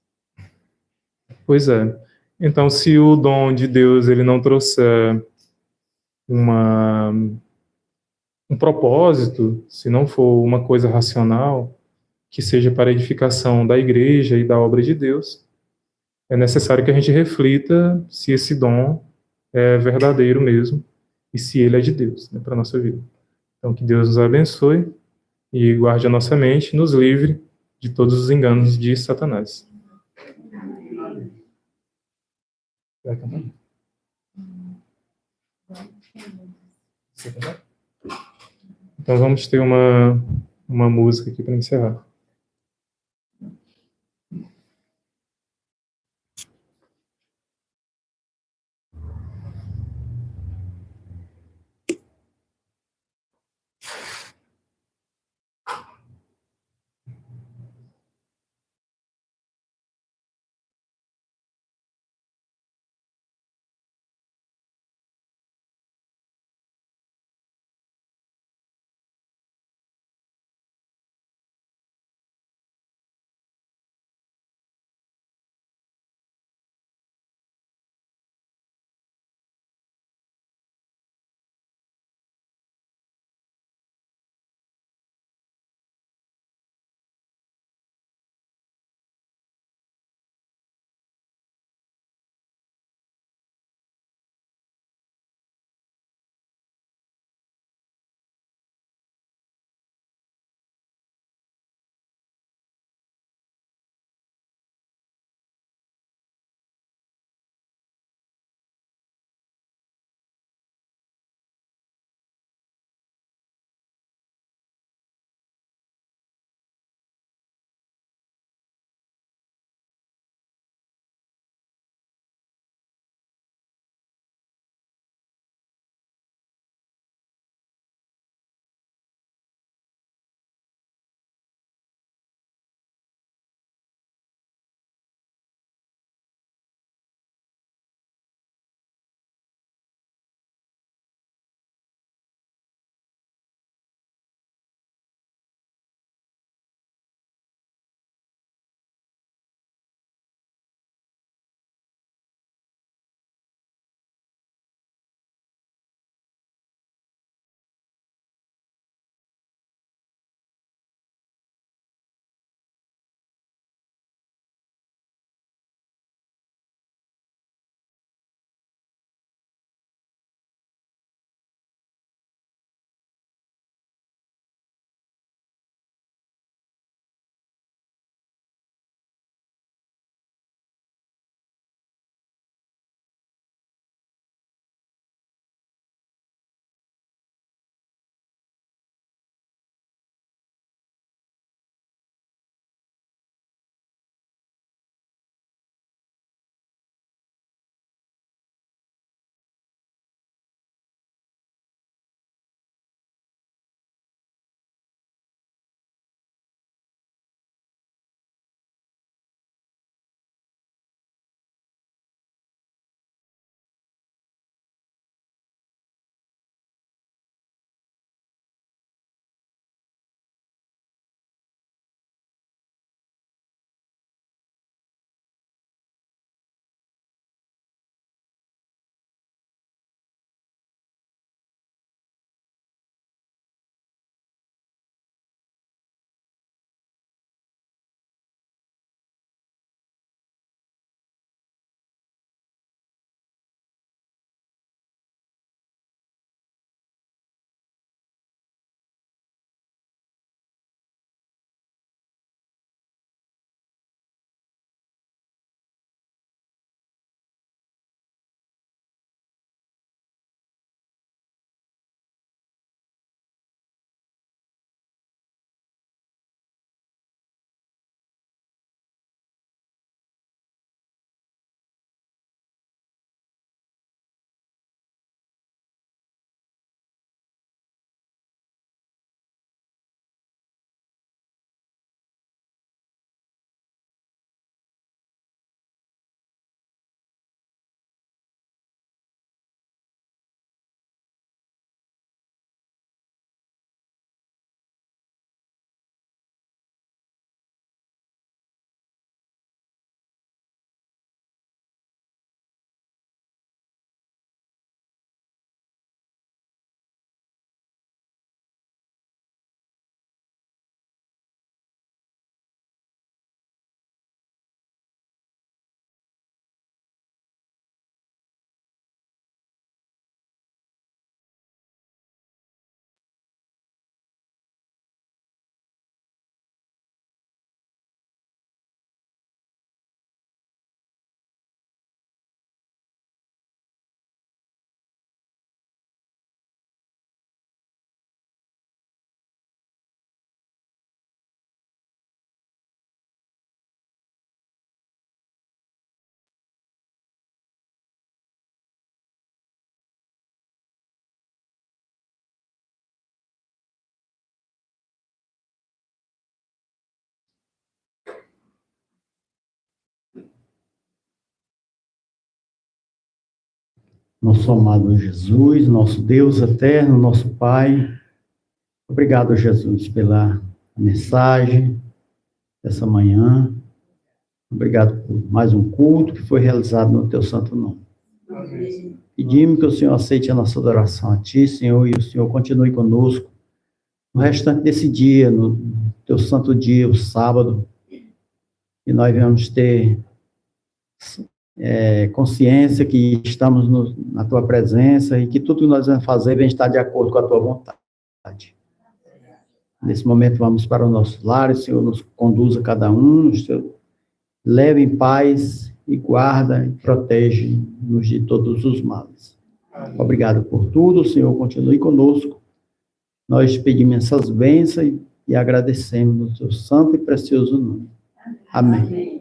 Pois é. Então, se o dom de Deus ele não trouxer um propósito, se não for uma coisa racional, que seja para a edificação da igreja e da obra de Deus, é necessário que a gente reflita se esse dom é verdadeiro mesmo e se ele é de Deus, né, para a nossa vida. Então, que Deus nos abençoe e guarde a nossa mente, nos livre de todos os enganos de Satanás. Então vamos ter uma música aqui para encerrar. nosso amado Jesus, nosso Deus eterno, nosso Pai. Obrigado, Jesus, pela mensagem dessa manhã. Obrigado por mais um culto que foi realizado no teu santo nome. Pedimos que o Senhor aceite a nossa adoração a ti, Senhor, e o Senhor continue conosco no restante desse dia, no teu santo dia, o sábado, que nós venhamos ter consciência que estamos na tua presença e que tudo que nós vamos fazer vem estar de acordo com a tua vontade. Nesse momento vamos para os nossos lares, Senhor, nos conduza cada um, leve em paz e guarda e protege-nos de todos os males. Obrigado por tudo, Senhor, continue conosco. Nós pedimos essas bênçãos e agradecemos no teu santo e precioso nome. Amém.